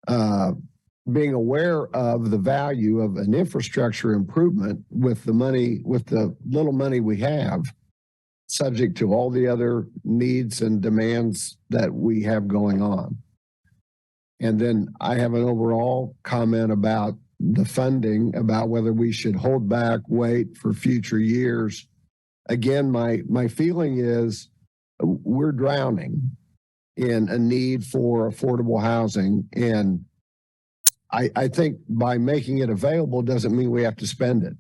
[SPEAKER 2] being aware of the value of an infrastructure improvement with the little money we have, subject to all the other needs and demands that we have going on. And then I have an overall comment about the funding, about whether we should hold back, wait for future years. Again, my feeling is we're drowning in a need for affordable housing. And I think by making it available doesn't mean we have to spend it.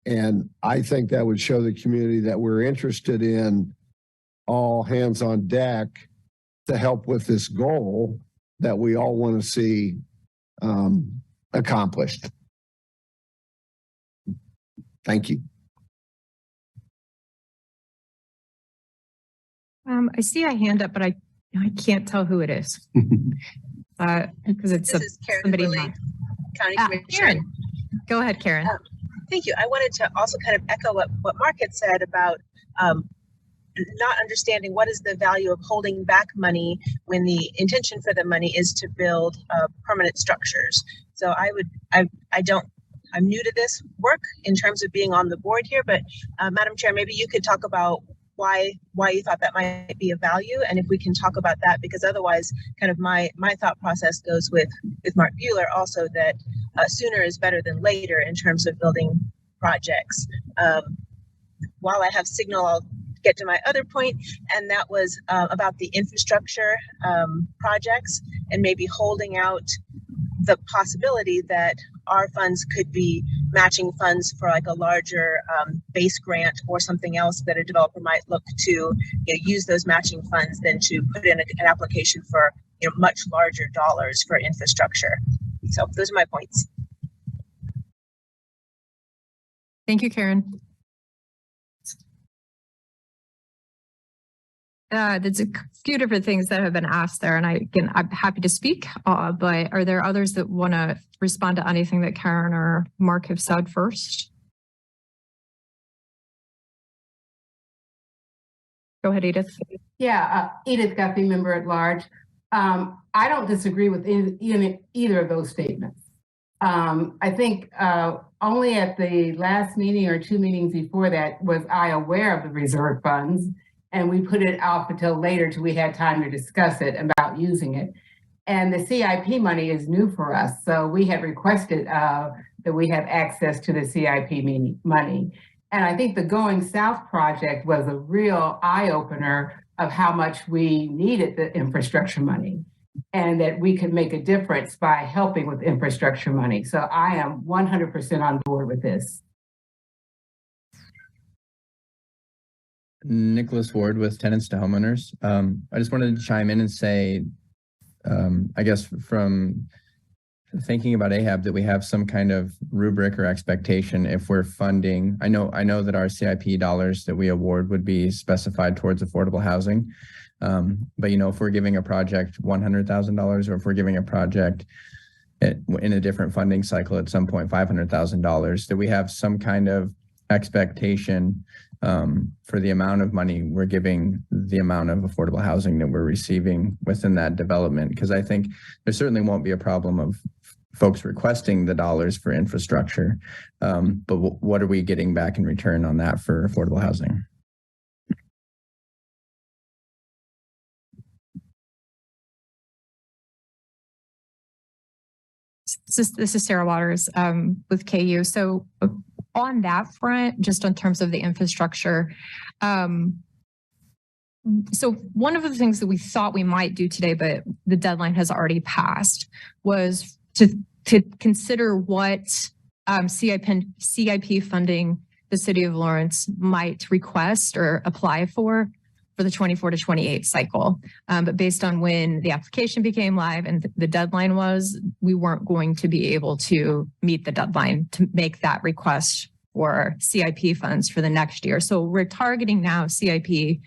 [SPEAKER 2] And I think that would show the community that we're interested in all hands on deck to help with this goal that we all want to see accomplished. Thank you.
[SPEAKER 3] I see a hand up, but I can't tell who it is. Because it's
[SPEAKER 8] This is Karen
[SPEAKER 3] somebody.
[SPEAKER 8] Willie, County Commissioner.
[SPEAKER 3] Karen, go ahead, Karen.
[SPEAKER 8] Thank you. I wanted to also kind of echo what Mark had said about not understanding what is the value of holding back money when the intention for the money is to build permanent structures. So I'm new to this work in terms of being on the board here, but Madam Chair, maybe you could talk about why you thought that might be of value, and if we can talk about that, because otherwise kind of my thought process goes with Mark Bueller also, that sooner is better than later in terms of building projects. While I have signal, I'll get to my other point, and that was about the infrastructure projects and maybe holding out the possibility that our funds could be matching funds for like a larger base grant or something else that a developer might look to use those matching funds than to put in an application for much larger dollars for infrastructure. So those are my points.
[SPEAKER 3] Thank you, Karen. There's a few different things that have been asked there, and I'm happy to speak, but are there others that want to respond to anything that Karen or Mark have said first? Go ahead, Edith.
[SPEAKER 9] Yeah, Edith Guppy, member at large. I don't disagree with either of those statements. I think only at the last meeting or two meetings before that was I aware of the reserve funds, and we put it off until later till we had time to discuss it about using it. And the CIP money is new for us, so we had requested that we have access to the CIP money. And I think the Going South project was a real eye-opener of how much we needed the infrastructure money, and that we could make a difference by helping with infrastructure money. So I am 100% on board with this.
[SPEAKER 11] Nicholas Ward with Tenants to Homeowners. I just wanted to chime in and say, I guess from thinking about AHAB, that we have some kind of rubric or expectation if we're funding. I know that our CIP dollars that we award would be specified towards affordable housing. But if we're giving a project $100,000, or if we're giving a project in a different funding cycle at some point $500,000, that we have some kind of expectation for the amount of money we're giving, the amount of affordable housing that we're receiving within that development. Because I think there certainly won't be a problem of folks requesting the dollars for infrastructure. But what are we getting back in return on that for affordable housing?
[SPEAKER 3] This is Sarah Waters with KU. So on that front, just in terms of the infrastructure, so one of the things that we thought we might do today, but the deadline has already passed, was to consider what CIP funding the city of Lawrence might request or apply for the 24 to 28 cycle. But based on when the application became live and the deadline was, we weren't going to be able to meet the deadline to make that request for CIP funds for the next year. So we're targeting now CIP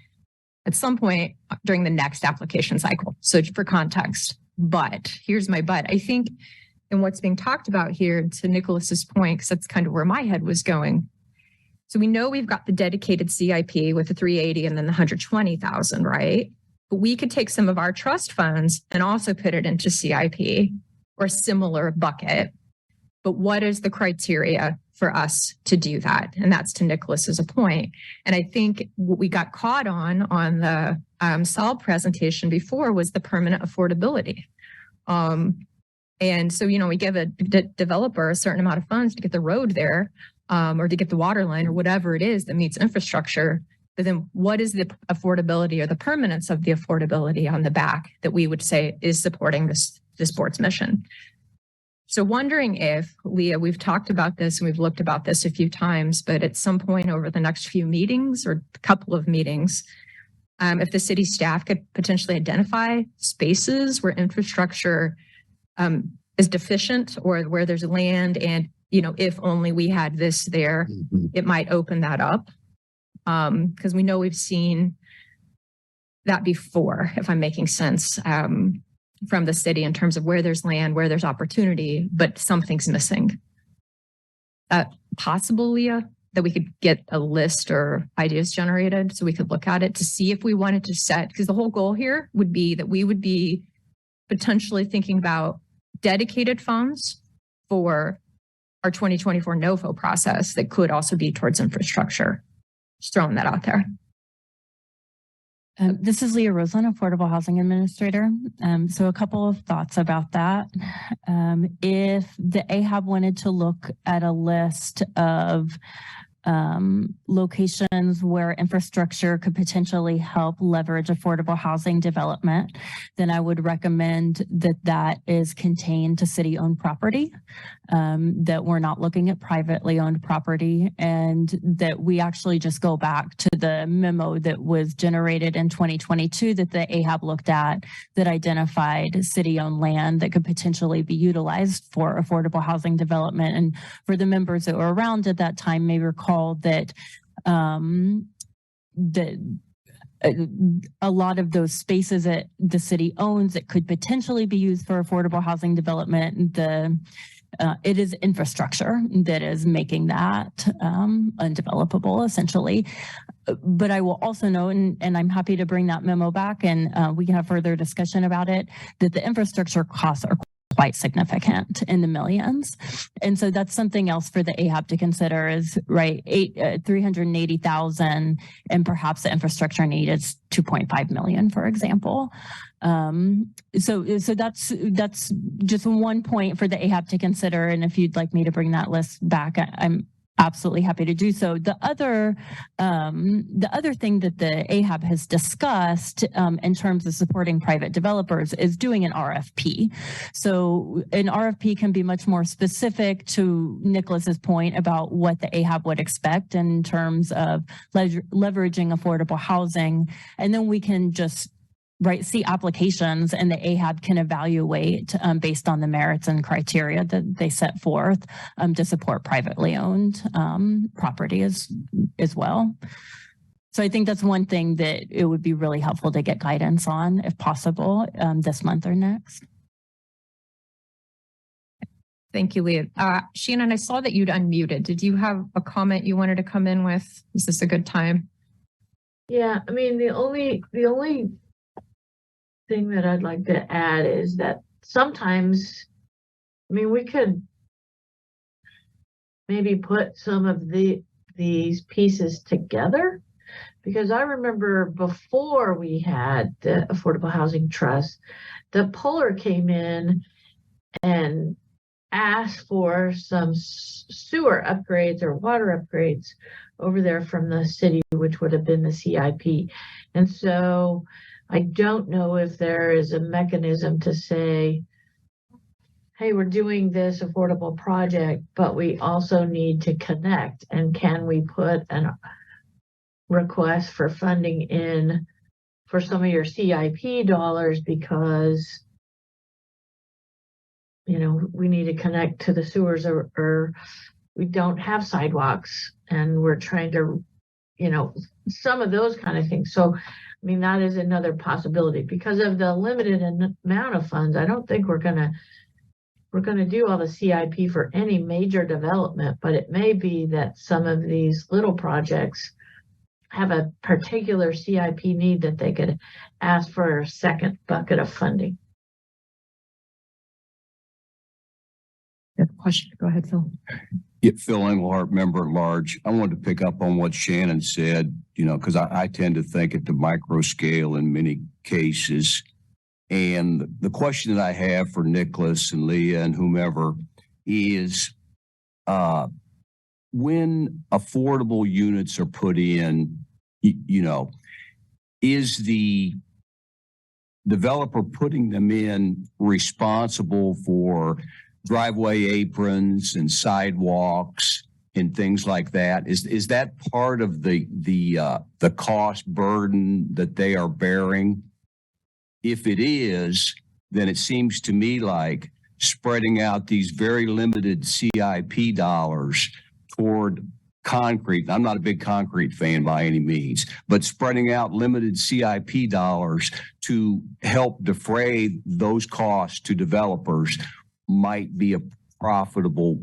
[SPEAKER 3] at some point during the next application cycle. So for context, but here's my but. I think in what's being talked about here, to Nicholas's point, because that's kind of where my head was going. So we know we've got the dedicated CIP with the 380 and then the 120,000, right? But we could take some of our trust funds and also put it into CIP or a similar bucket. But what is the criteria for us to do that? And that's to Nicholas's point. And I think what we got caught on the SOL presentation before was the permanent affordability. And so, we give a developer a certain amount of funds to get the road there, or to get the water line or whatever it is that meets infrastructure. But then what is the affordability or the permanence of the affordability on the back that we would say is supporting this board's mission? So wondering if, Leah, we've talked about this and we've looked about this a few times, but at some point over the next few meetings or a couple of meetings, if the city staff could potentially identify spaces where infrastructure is deficient or where there's land and, if only we had this there, it might open that up. Because we know we've seen that before, if I'm making sense. From the city in terms of where there's land, where there's opportunity, but something's missing. Possible, Leah, that we could get a list or ideas generated so we could look at it to see if we wanted to set, because the whole goal here would be that we would be potentially thinking about dedicated funds for our 2024 NOFO process that could also be towards infrastructure. Just throwing that out there.
[SPEAKER 5] This is Leah Roseland, Affordable Housing Administrator. So a couple of thoughts about that. If the AHAB wanted to look at a list of locations where infrastructure could potentially help leverage affordable housing development, then I would recommend that is contained to city-owned property, that we're not looking at privately owned property, and that we actually just go back to the memo that was generated in 2022 that the AHAB looked at that identified city-owned land that could potentially be utilized for affordable housing development. And for the members that were around at that time may recall that a lot of those spaces that the city owns that could potentially be used for affordable housing development, it is infrastructure that is making that undevelopable, essentially. But I will also note, and I'm happy to bring that memo back and we can have further discussion about it, that the infrastructure costs are quite significant in the millions. And so that's something else for the AHAB to consider is, right, 380,000 and perhaps the infrastructure need is 2.5 million, for example. So that's just one point for the AHAB to consider. And if you'd like me to bring that list back, I'm absolutely happy to do so. The other thing that the AHAB has discussed in terms of supporting private developers is doing an RFP. So an RFP can be much more specific to Nicholas's point about what the AHAB would expect in terms of leveraging affordable housing. And then we can just see applications and the AHAB can evaluate based on the merits and criteria that they set forth to support privately owned property as well. So I think that's one thing that it would be really helpful to get guidance on if possible this month or next.
[SPEAKER 3] Thank you, Leah. Shannon, I saw that you'd unmuted. Did you have a comment you wanted to come in with? Is this a good time?
[SPEAKER 12] Yeah, I mean, the only thing that I'd like to add is that sometimes I mean, we could maybe put some of these pieces together, because I remember before we had the Affordable Housing Trust, the Polar came in and asked for some sewer upgrades or water upgrades over there from the city, which would have been the CIP. And so I don't know if there is a mechanism to say, hey, we're doing this affordable project, but we also need to connect. And can we put a request for funding in for some of your CIP dollars, because we need to connect to the sewers, or we don't have sidewalks and we're trying to, some of those kind of things. So, I mean, that is another possibility. Because of the limited amount of funds, I don't think we're going to do all the CIP for any major development, but it may be that some of these little projects have a particular CIP need that they could ask for a second bucket of funding.
[SPEAKER 13] Question. Go ahead, Phil.
[SPEAKER 10] Yeah, Phil Engelhardt, member at large. I wanted to pick up on what Shannon said, because I tend to think at the micro scale in many cases. And the question that I have for Nicholas and Leah and whomever is, when affordable units are put in, is the developer putting them in responsible for driveway aprons and sidewalks and things like that? Is that part of the cost burden that they are bearing? If it is, then it seems to me like spreading out these very limited CIP dollars toward concrete. I'm not a big concrete fan by any means, but spreading out limited CIP dollars to help defray those costs to developers might be a profitable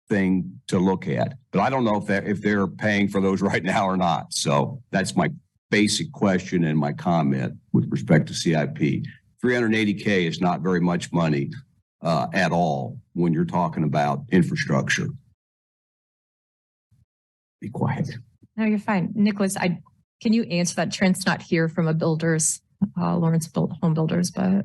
[SPEAKER 10] thing to look at. But I don't know if they're paying for those right now or not. So that's my basic question and my comment with respect to CIP. $380K is not very much money at all when you're talking about infrastructure. Be quiet.
[SPEAKER 13] No, you're fine. Nicholas, can you answer that? Trent's not here from a builder's, Lawrence Home Builders, but.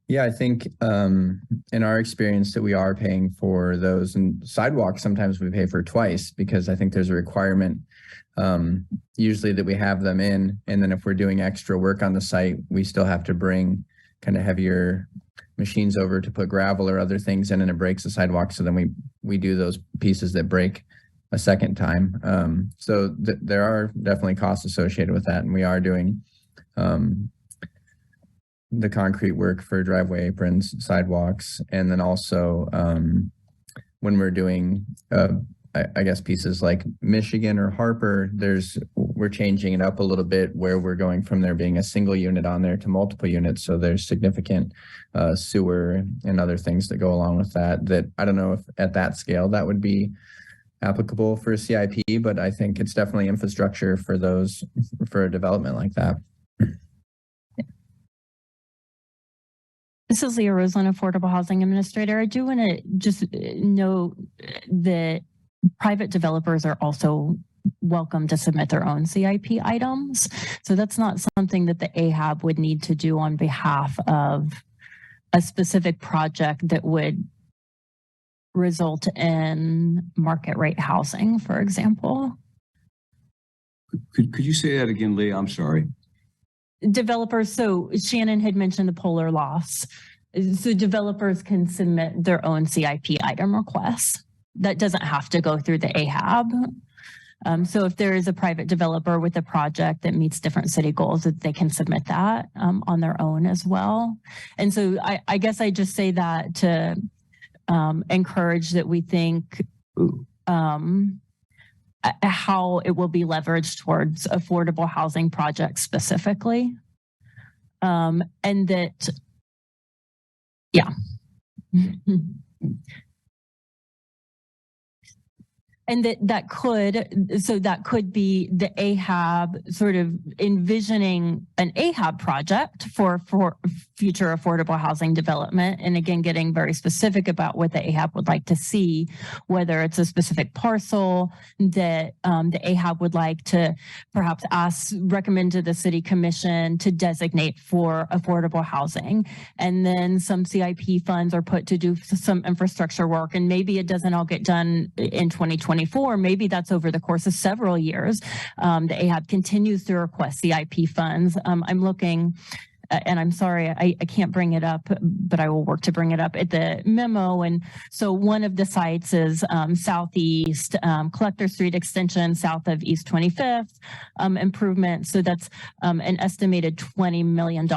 [SPEAKER 11] Yeah, I think in our experience that we are paying for those, and sidewalks sometimes we pay for twice, because I think there's a requirement usually that we have them in, and then if we're doing extra work on the site, we still have to bring kind of heavier machines over to put gravel or other things in, and it breaks the sidewalk. So then we do those pieces that break a second time. So there are definitely costs associated with that, and we are doing the concrete work for driveway aprons, sidewalks, and then also when we're doing, I guess, pieces like Michigan or Harper, we're changing it up a little bit, where we're going from there being a single unit on there to multiple units. So there's significant sewer and other things that go along with that I don't know if at that scale that would be applicable for a CIP, but I think it's definitely infrastructure for a development like that.
[SPEAKER 5] This is Leah Roseland, Affordable Housing Administrator. I do want to just note that private developers are also welcome to submit their own CIP items. So that's not something that the AHAB would need to do on behalf of a specific project that would result in market rate housing, for example.
[SPEAKER 10] Could you say that again, Leah? I'm sorry.
[SPEAKER 5] Developers, so Shannon had mentioned the polar loss. So developers can submit their own CIP item requests. That doesn't have to go through the AHAB. So if there is a private developer with a project that meets different city goals, that they can submit that on their own as well. And so I guess I just say that to encourage that we think how it will be leveraged towards affordable housing projects specifically. And that, yeah. And that could be the AHAB sort of envisioning an AHAB project for future affordable housing development. And again, getting very specific about what the AHAB would like to see, whether it's a specific parcel that the AHAB would like to perhaps recommend to the city commission to designate for affordable housing. And then some CIP funds are put to do some infrastructure work. And maybe it doesn't all get done in 2024. Maybe that's over the course of several years. The AHAB continues to request CIP funds. I'm looking, and I'm sorry, I can't bring it up, but I will work to bring it up at the memo. And so one of the sites is Southeast Collector Street Extension, south of East 25th improvement. So that's an estimated $20 million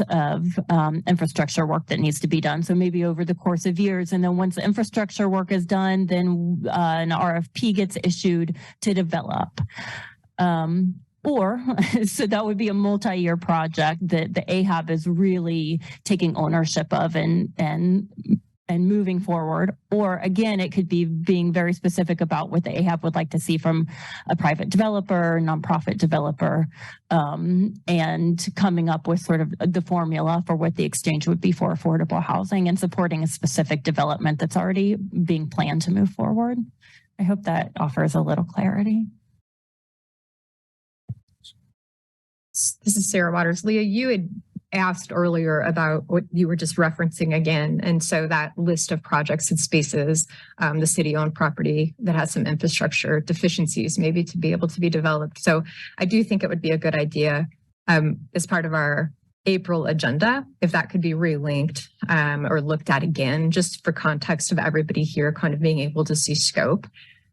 [SPEAKER 5] of infrastructure work that needs to be done. So maybe over the course of years. And then once the infrastructure work is done, then an RFP gets issued to develop. So that would be a multi-year project that the AHAB is really taking ownership of and moving forward. Or again, it could be being very specific about what the AHAB would like to see from a private developer, nonprofit developer, and coming up with sort of the formula for what the exchange would be for affordable housing and supporting a specific development that's already being planned to move forward. I hope that offers a little clarity.
[SPEAKER 13] This is Sarah Waters. Leah, you had asked earlier about what you were just referencing again. And so that list of projects and spaces, the city-owned property that has some infrastructure deficiencies, maybe to be able to be developed. So I do think it would be a good idea as part of our April agenda, if that could be relinked or looked at again, just for context of everybody here kind of being able to see scope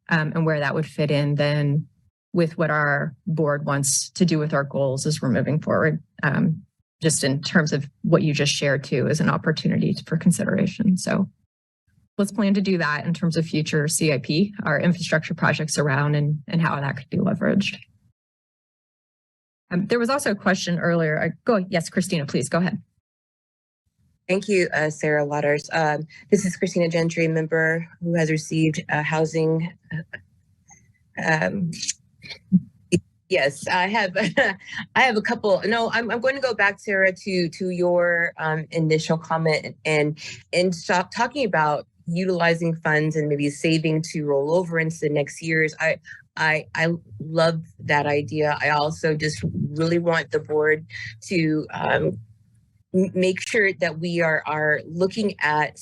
[SPEAKER 13] and where that would fit in then with what our board wants to do with our goals as we're moving forward, just in terms of what you just shared too as an opportunity for consideration. So let's plan to do that in terms of future CIP, our infrastructure projects around and how that could be leveraged. There was also a question earlier. Yes, Christina, please go ahead.
[SPEAKER 6] Thank you, Sarah Waters. This is Christina Gentry, member who has received housing. Yes, I have. I have a couple. No, I'm going to go back, Sarah, to your initial comment and stop talking about utilizing funds and maybe saving to roll over into the next years. I love that idea. I also just really want the board to make sure that we are looking at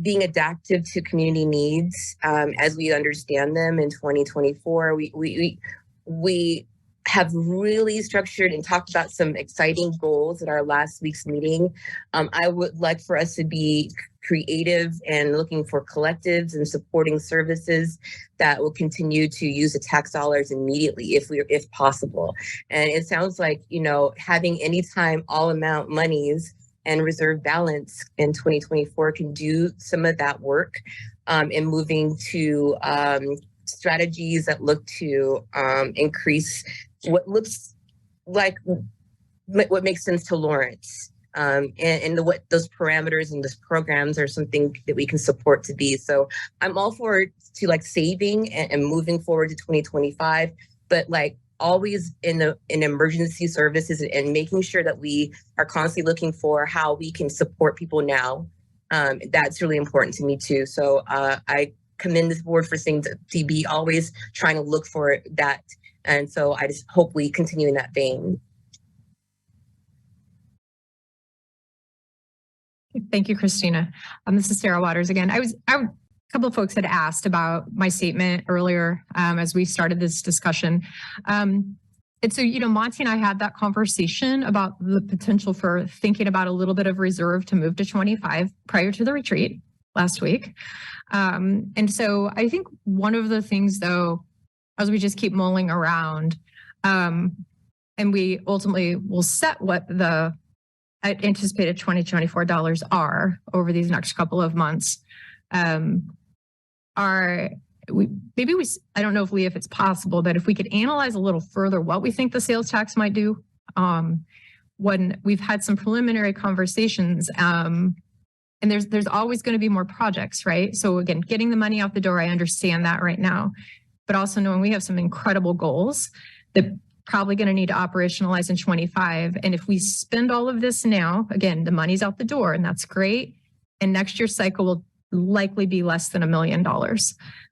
[SPEAKER 6] being adaptive to community needs as we understand them in 2024. We have really structured and talked about some exciting goals at our last week's meeting. I would like for us to be creative and looking for collectives and supporting services that will continue to use the tax dollars immediately if possible. And it sounds like, having anytime all amount monies and reserve balance in 2024 can do some of that work in moving to strategies that look to increase what looks like what makes sense to Lawrence. And what those parameters and those programs are something that we can support to be. So I'm all for to saving and moving forward to 2025, but always in emergency services and making sure that we are constantly looking for how we can support people now. That's really important to me too. So I commend this board for saying to be always trying to look for that. And so I just hope we continue in that vein.
[SPEAKER 13] Thank you, Christina. This is Sarah Waters again. A couple of folks had asked about my statement earlier as we started this discussion. And so, Monty and I had that conversation about the potential for thinking about a little bit of reserve to move to 25 prior to the retreat last week. And so I think one of the things, though, as we just keep mulling around, and we ultimately will set what the anticipated 2024 dollars are over these next couple of months, I don't know if it's possible, but if we could analyze a little further what we think the sales tax might do. When we've had some preliminary conversations and there's always going to be more projects, right? So again, getting the money out the door, I understand that right now, but also knowing we have some incredible goals that probably going to need to operationalize in 25. And if we spend all of this now, again, the money's out the door and that's great. And next year's cycle will likely be less than $1 million,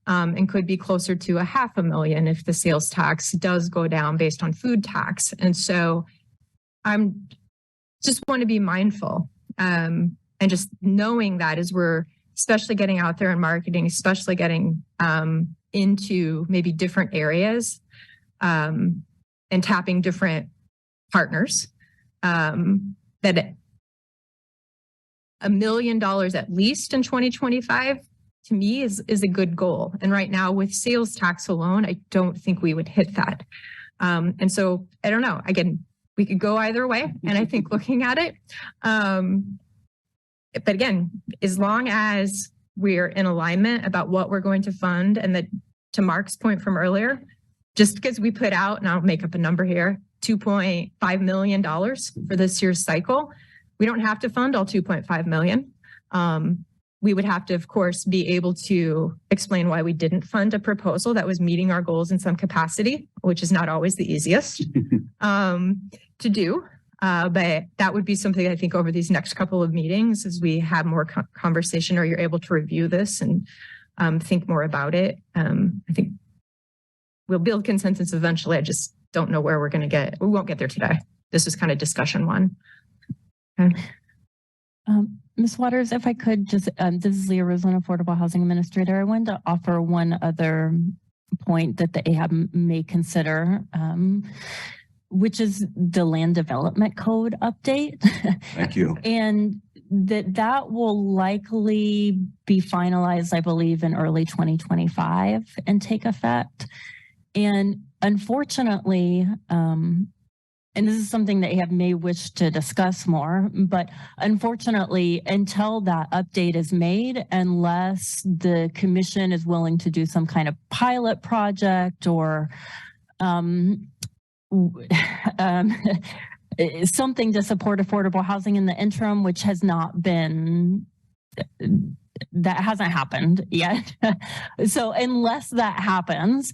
[SPEAKER 13] and could be closer to $500,000 if the sales tax does go down based on food tax. And so I'm just want to be mindful, and just knowing that as we're especially getting out there and marketing, especially getting into maybe different areas, and tapping different partners, that $1 million at least in 2025 to me is a good goal. And right now with sales tax alone, I don't think we would hit that. And so I don't know, again, we could go either way. And I think looking at it, but again, as long as we're in alignment about what we're going to fund, and that to Mark's point from earlier, just because we put out, and I'll make up a number here, $2.5 million for this year's cycle, we don't have to fund all $2.5 million. We would have to, of course, be able to explain why we didn't fund a proposal that was meeting our goals in some capacity, which is not always the easiest to do. But that would be something I think over these next couple of meetings as we have more conversation, or you're able to review this and think more about it. I think we'll build consensus eventually. I just don't know where we're going to get. We won't get there today. This is kind of discussion one. Okay.
[SPEAKER 5] Ms. Waters, if I could just, this is Leah Roseland, Affordable Housing Administrator. I wanted to offer one other point that the AHAB may consider, which is the Land Development Code update.
[SPEAKER 10] Thank you.
[SPEAKER 5] And that will likely be finalized, I believe, in early 2025 and take effect. And unfortunately, and this is something that AHAB may wish to discuss more, but unfortunately, until that update is made, unless the commission is willing to do some kind of pilot project or something to support affordable housing in the interim, which has not been, that hasn't happened yet. So unless that happens,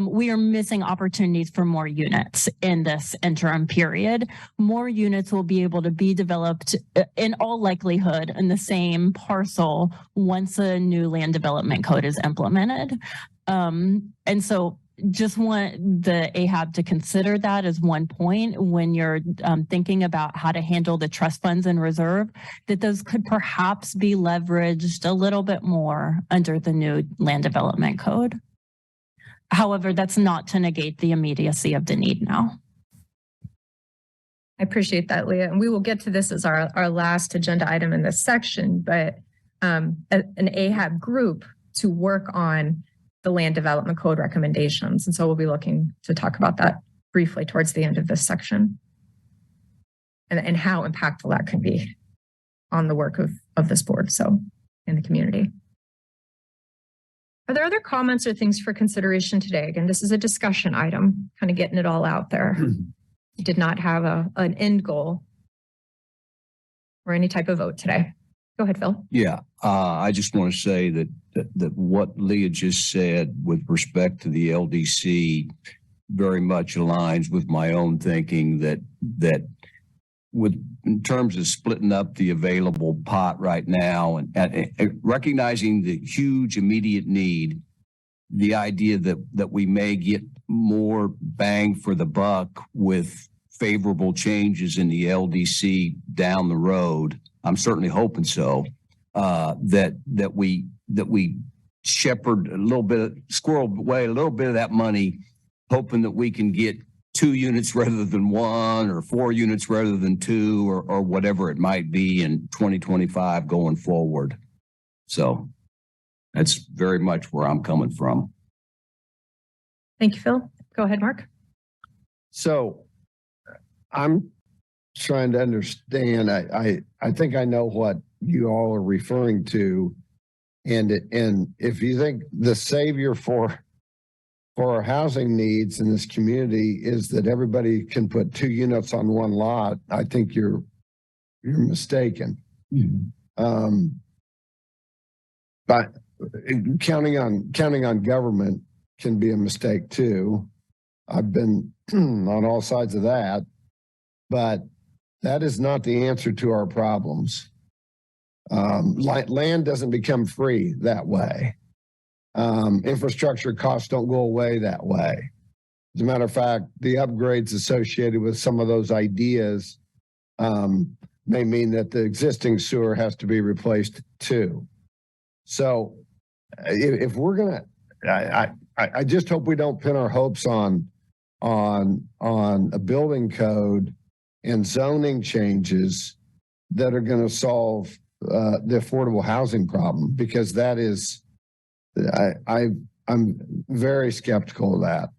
[SPEAKER 5] we are missing opportunities for more units in this interim period. More units will be able to be developed in all likelihood in the same parcel once a new land development code is implemented. And so just want the AHAB to consider that as one point when you're thinking about how to handle the trust funds in reserve, that those could perhaps be leveraged a little bit more under the new land development code. However, that's not to negate the immediacy of the need now.
[SPEAKER 13] I appreciate that, Leah. And we will get to this as our last agenda item in this section, but an AHAB group to work on the land development code recommendations. And so we'll be looking to talk about that briefly towards the end of this section and how impactful that could be on the work of this board, so in the community. Are there other comments or things for consideration today? Again, this is a discussion item, kind of getting it all out there. We did not have an end goal or any type of vote today. Go ahead, Phil.
[SPEAKER 10] Yeah, I just want to say that what Leah just said with respect to the LDC very much aligns with my own thinking that with in terms of splitting up the available pot right now and recognizing the huge immediate need, the idea that we may get more bang for the buck with favorable changes in the LDC down the road. I'm certainly hoping so. That we shepherd a little bit, squirrel away a little bit of that money, hoping that we can get 2 units rather than 1, or 4 units rather than 2, or whatever it might be in 2025 going forward. So that's very much where I'm coming from.
[SPEAKER 13] Thank you, Phil. Go ahead, Mark.
[SPEAKER 2] So I'm trying to understand. I think I know what you all are referring to. And if you think the savior for our housing needs in this community is that everybody can put 2 units on 1 lot, I think you're mistaken. But counting on government can be a mistake too. I've been on all sides of that, but that is not the answer to our problems. Land doesn't become free that way. Infrastructure costs don't go away that way. As a matter of fact, the upgrades associated with some of those ideas may mean that the existing sewer has to be replaced too. So if we're gonna, I just hope we don't pin our hopes on a building code and zoning changes that are going to solve the affordable housing problem, because that is, I'm very skeptical of that.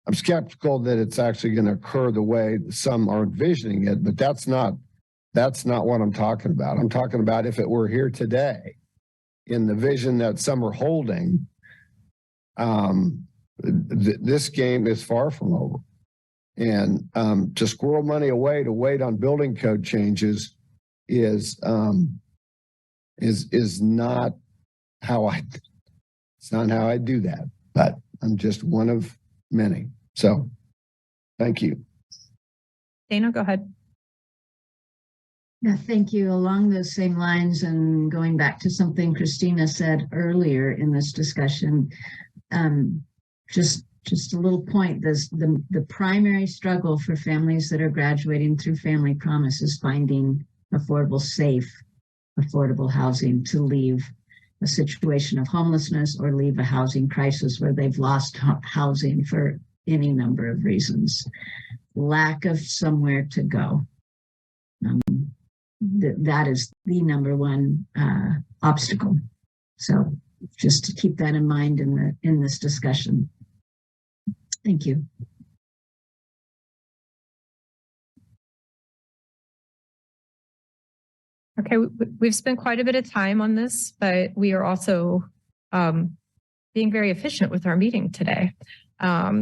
[SPEAKER 2] I'm skeptical that it's actually going to occur the way some are envisioning it, but that's not what I'm talking about. I'm talking about if it were here today in the vision that some are holding, this game is far from over. And to squirrel money away to wait on building code changes is not how it's not how I do that, but I'm just one of many. So thank you.
[SPEAKER 13] Dana, go ahead.
[SPEAKER 7] Yeah, thank you. Along those same lines, and going back to something Christina said earlier in this discussion, just a little point, the primary struggle for families that are graduating through Family Promise is finding affordable, safe, affordable housing to leave a situation of homelessness or leave a housing crisis where they've lost housing for any number of reasons. Lack of somewhere to go. That is the number one obstacle. So just to keep that in mind in this discussion. Thank you.
[SPEAKER 13] Okay, we've spent quite a bit of time on this, but we are also being very efficient with our meeting today. But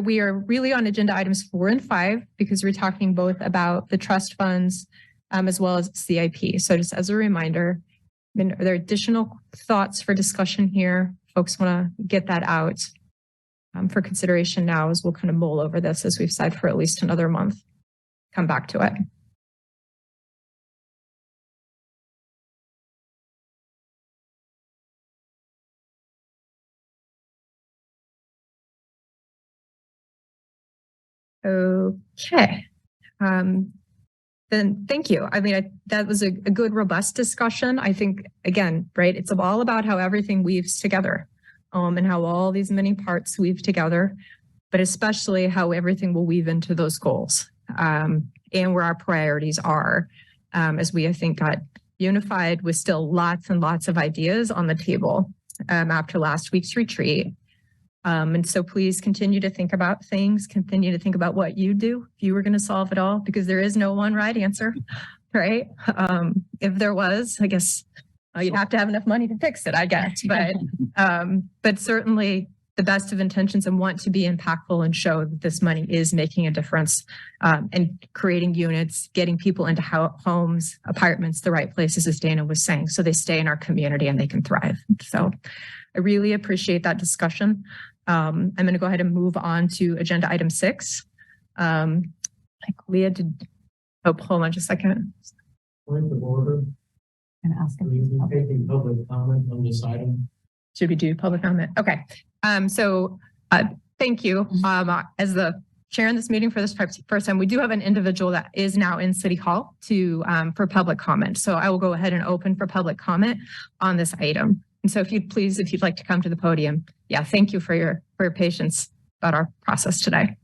[SPEAKER 13] we are really on agenda items 4 and 5 because we're talking both about the trust funds as well as CIP. So just as a reminder, are there additional thoughts for discussion here? Folks want to get that out for consideration now as we'll kind of mull over this, as we've said, for at least another month. Come back to it. Okay. Then thank you. I mean, that was a good, robust discussion. I think, again, right, it's all about how everything weaves together and how all these many parts weave together, but especially how everything will weave into those goals and where our priorities are as we, I think, got unified with still lots and lots of ideas on the table after last week's retreat. And so please continue to think about things, continue to think about what you do if you were going to solve it all, because there is no one right answer, right? If there was, I guess you'd have to have enough money to fix it, I guess. But certainly the best of intentions and want to be impactful and show that this money is making a difference and creating units, getting people into homes, apartments, the right places, as Dana was saying, so they stay in our community and they can thrive. So I really appreciate that discussion. I'm going to go ahead and move on to agenda item 6. Leah, hold on just a second.
[SPEAKER 14] Point of order.
[SPEAKER 1] And ask
[SPEAKER 14] Will you be taking public comment on this item?
[SPEAKER 13] Should we do public comment? Okay. Thank you. As the chair in this meeting for this first time, we do have an individual that is now in City Hall for public comment. So I will go ahead and open for public comment on this item. And so if you'd like to come to the podium. Yeah, thank you for your patience about our process today.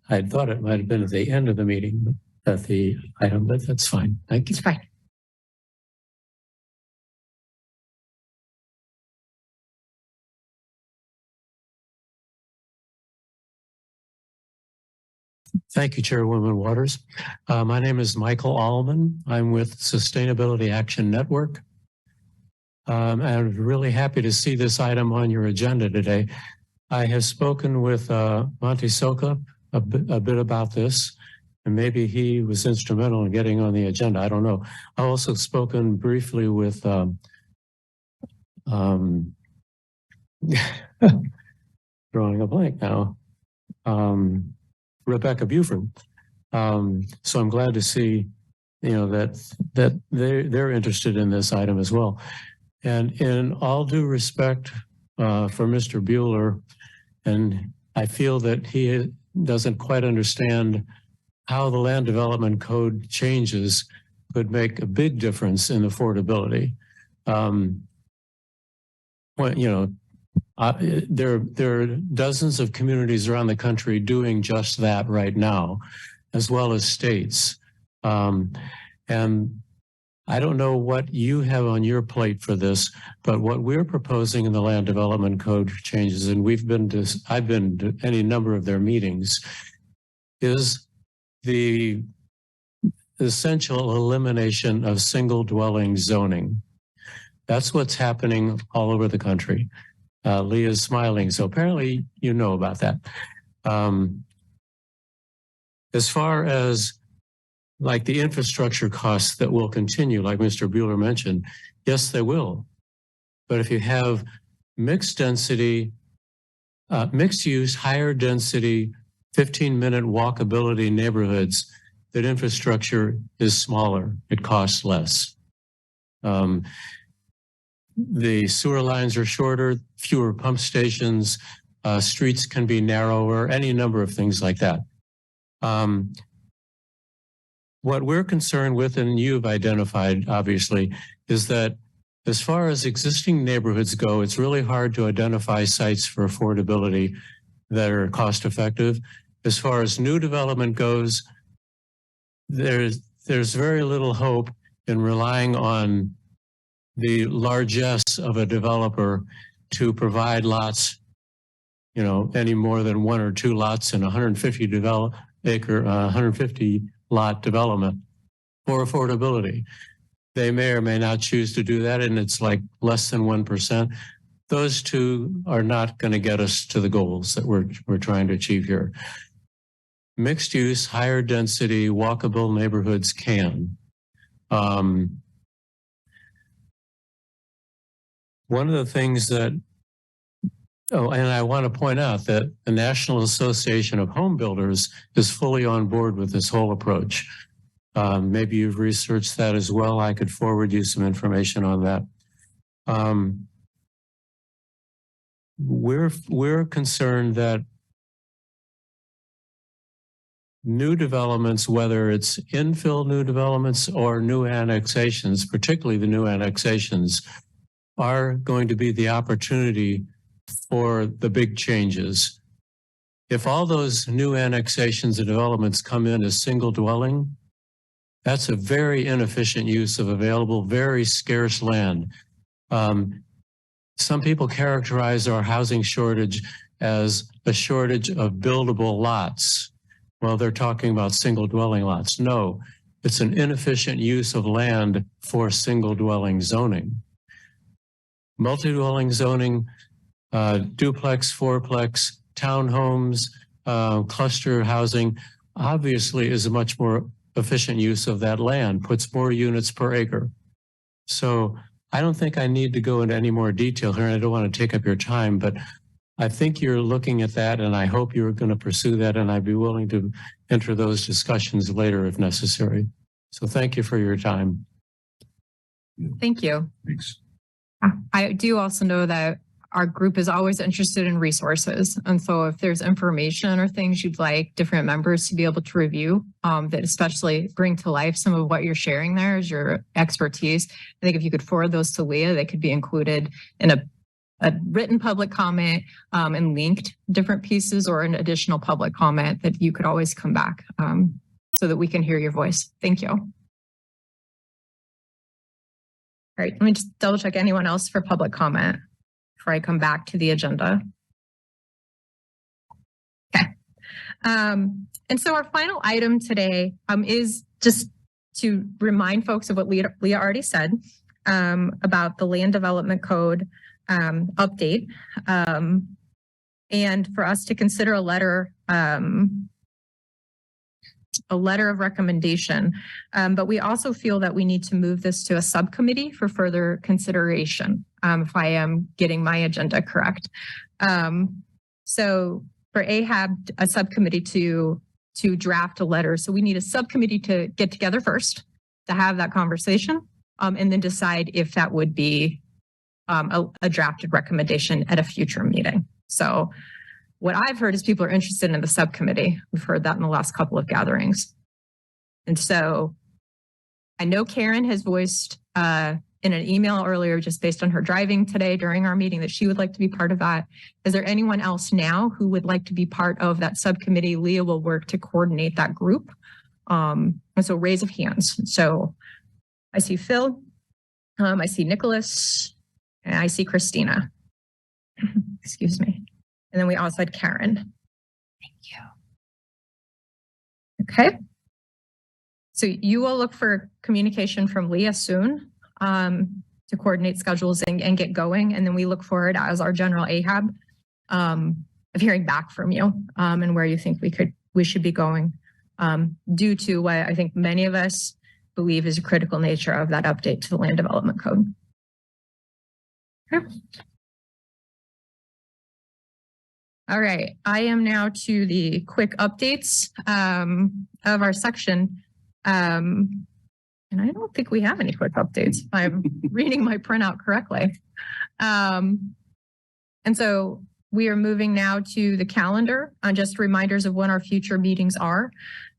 [SPEAKER 14] I thought it might have been at the end of the meeting, at the item, but that's fine. Thank you.
[SPEAKER 13] It's fine.
[SPEAKER 14] Thank you, Chairwoman Waters. My name is Michael Allman. I'm with Sustainability Action Network. I'm really happy to see this item on your agenda today. I have spoken with Monty Soka a bit about this, and maybe he was instrumental in getting on the agenda. I don't know. I've also spoken briefly with drawing a blank now, Rebecca Buford. So I'm glad to see, that they're interested in this item as well. And in all due respect for Mr. Bueller, and I feel that he doesn't quite understand how the land development code changes could make a big difference in affordability. There are dozens of communities around the country doing just that right now, as well as states. And I don't know what you have on your plate for this, but what we're proposing in the land development code changes, and I've been to any number of their meetings, is the essential elimination of single dwelling zoning. That's what's happening all over the country. Leah's smiling, so apparently you know about that. As far as like the infrastructure costs that will continue, like Mr. Bueller mentioned, yes, they will. But if you have mixed density, mixed use, higher density, 15-minute walkability neighborhoods, that infrastructure is smaller, it costs less. The sewer lines are shorter, fewer pump stations, streets can be narrower, any number of things like that. What we're concerned with, and you've identified obviously, is that as far as existing neighborhoods go, it's really hard to identify sites for affordability that are cost effective. As far as new development goes, there's very little hope in relying on the largesse of a developer to provide lots, any more than one or two lots in 150 lot development for affordability. They may or may not choose to do that, and it's like less than 1%. Those two are not going to get us to the goals that we're trying to achieve here. Mixed use, higher density, walkable neighborhoods can. One of the things that, and I want to point out that the National Association of Home Builders is fully on board with this whole approach. Maybe you've researched that as well. I could forward you some information on that. We're concerned that new developments, whether it's infill new developments or new annexations, particularly the new annexations, are going to be the opportunity for the big changes. If all those new annexations and developments come in as single dwelling, that's a very inefficient use of available, very scarce land. Some people characterize our housing shortage as a shortage of buildable lots. Well, they're talking about single dwelling lots. No, it's an inefficient use of land for single dwelling zoning. Multi-dwelling zoning, duplex, fourplex, townhomes, cluster housing, obviously is a much more efficient use of that land, puts more units per acre. So I don't think I need to go into any more detail here, and I don't want to take up your time, but I think you're looking at that, and I hope you're going to pursue that, and I'd be willing to enter those discussions later if necessary. So thank you for your time.
[SPEAKER 13] Thank you.
[SPEAKER 10] Thanks.
[SPEAKER 13] I do also know that our group is always interested in resources. And so if there's information or things you'd like different members to be able to review, that especially bring to life some of what you're sharing there as your expertise, I think if you could forward those to Leah, they could be included in a written public comment and linked different pieces, or an additional public comment that you could always come back so that we can hear your voice. Thank you. All right, let me just double check anyone else for public comment before I come back to the agenda. Okay. And so our final item today is just to remind folks of what Leah already said about the land development code update, and for us to consider a letter letter of recommendation. But we also feel that we need to move this to a subcommittee for further consideration, if I am getting my agenda correct. So for AHAB, a subcommittee to draft a letter. So we need a subcommittee to get together first to have that conversation, and then decide if that would be a drafted recommendation at a future meeting. So what I've heard is people are interested in the subcommittee. We've heard that in the last couple of gatherings. And so I know Karen has voiced in an email earlier, just based on her driving today during our meeting, that she would like to be part of that. Is there anyone else now who would like to be part of that subcommittee? Leah will work to coordinate that group. And so raise of hands. So I see Phil, I see Nicholas, and I see Christina. Excuse me. And then we also had Karen. Thank you. Okay. So you will look for communication from Leah soon to coordinate schedules and get going. And then we look forward as our general AHAB of hearing back from you and where you think we should be going due to what I think many of us believe is a critical nature of that update to the land development code. Okay. All right, I am now to the quick updates of our section. And I don't think we have any quick updates. I'm reading my printout correctly. And so we are moving now to the calendar on just reminders of when our future meetings are.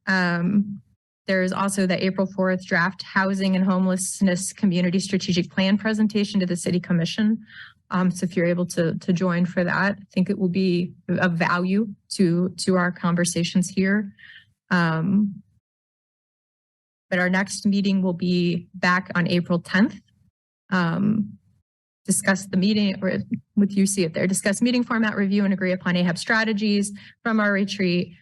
[SPEAKER 13] There's also the April 4th draft housing and homelessness community strategic plan presentation to the City Commission. So if you're able to join for that, I think it will be of value to our conversations here. But our next meeting will be back on April 10th. Discuss the meeting, or with you see it there, discuss meeting format, review and agree upon AHAB strategies from our retreat.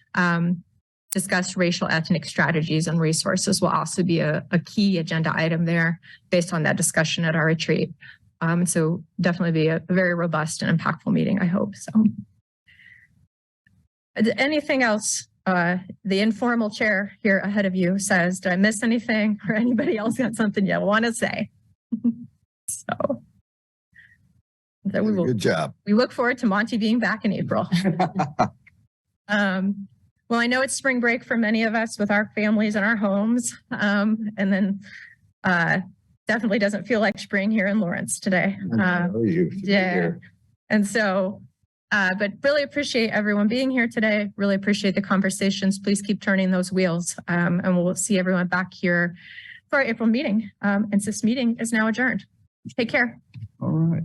[SPEAKER 13] Discuss racial ethnic strategies and resources will also be a key agenda item there based on that discussion at our retreat. So definitely be a very robust and impactful meeting, I hope. So anything else? The informal chair here ahead of you says, did I miss anything, or anybody else got something you want to say? So we will,
[SPEAKER 2] good job.
[SPEAKER 13] We look forward to Monty being back in April. Well, I know it's spring break for many of us with our families and our homes. And then definitely doesn't feel like spring here in Lawrence today. Yeah. And so, but really appreciate everyone being here today. Really appreciate the conversations. Please keep turning those wheels. And we'll see everyone back here for our April meeting. And this meeting is now adjourned. Take care.
[SPEAKER 10] All right.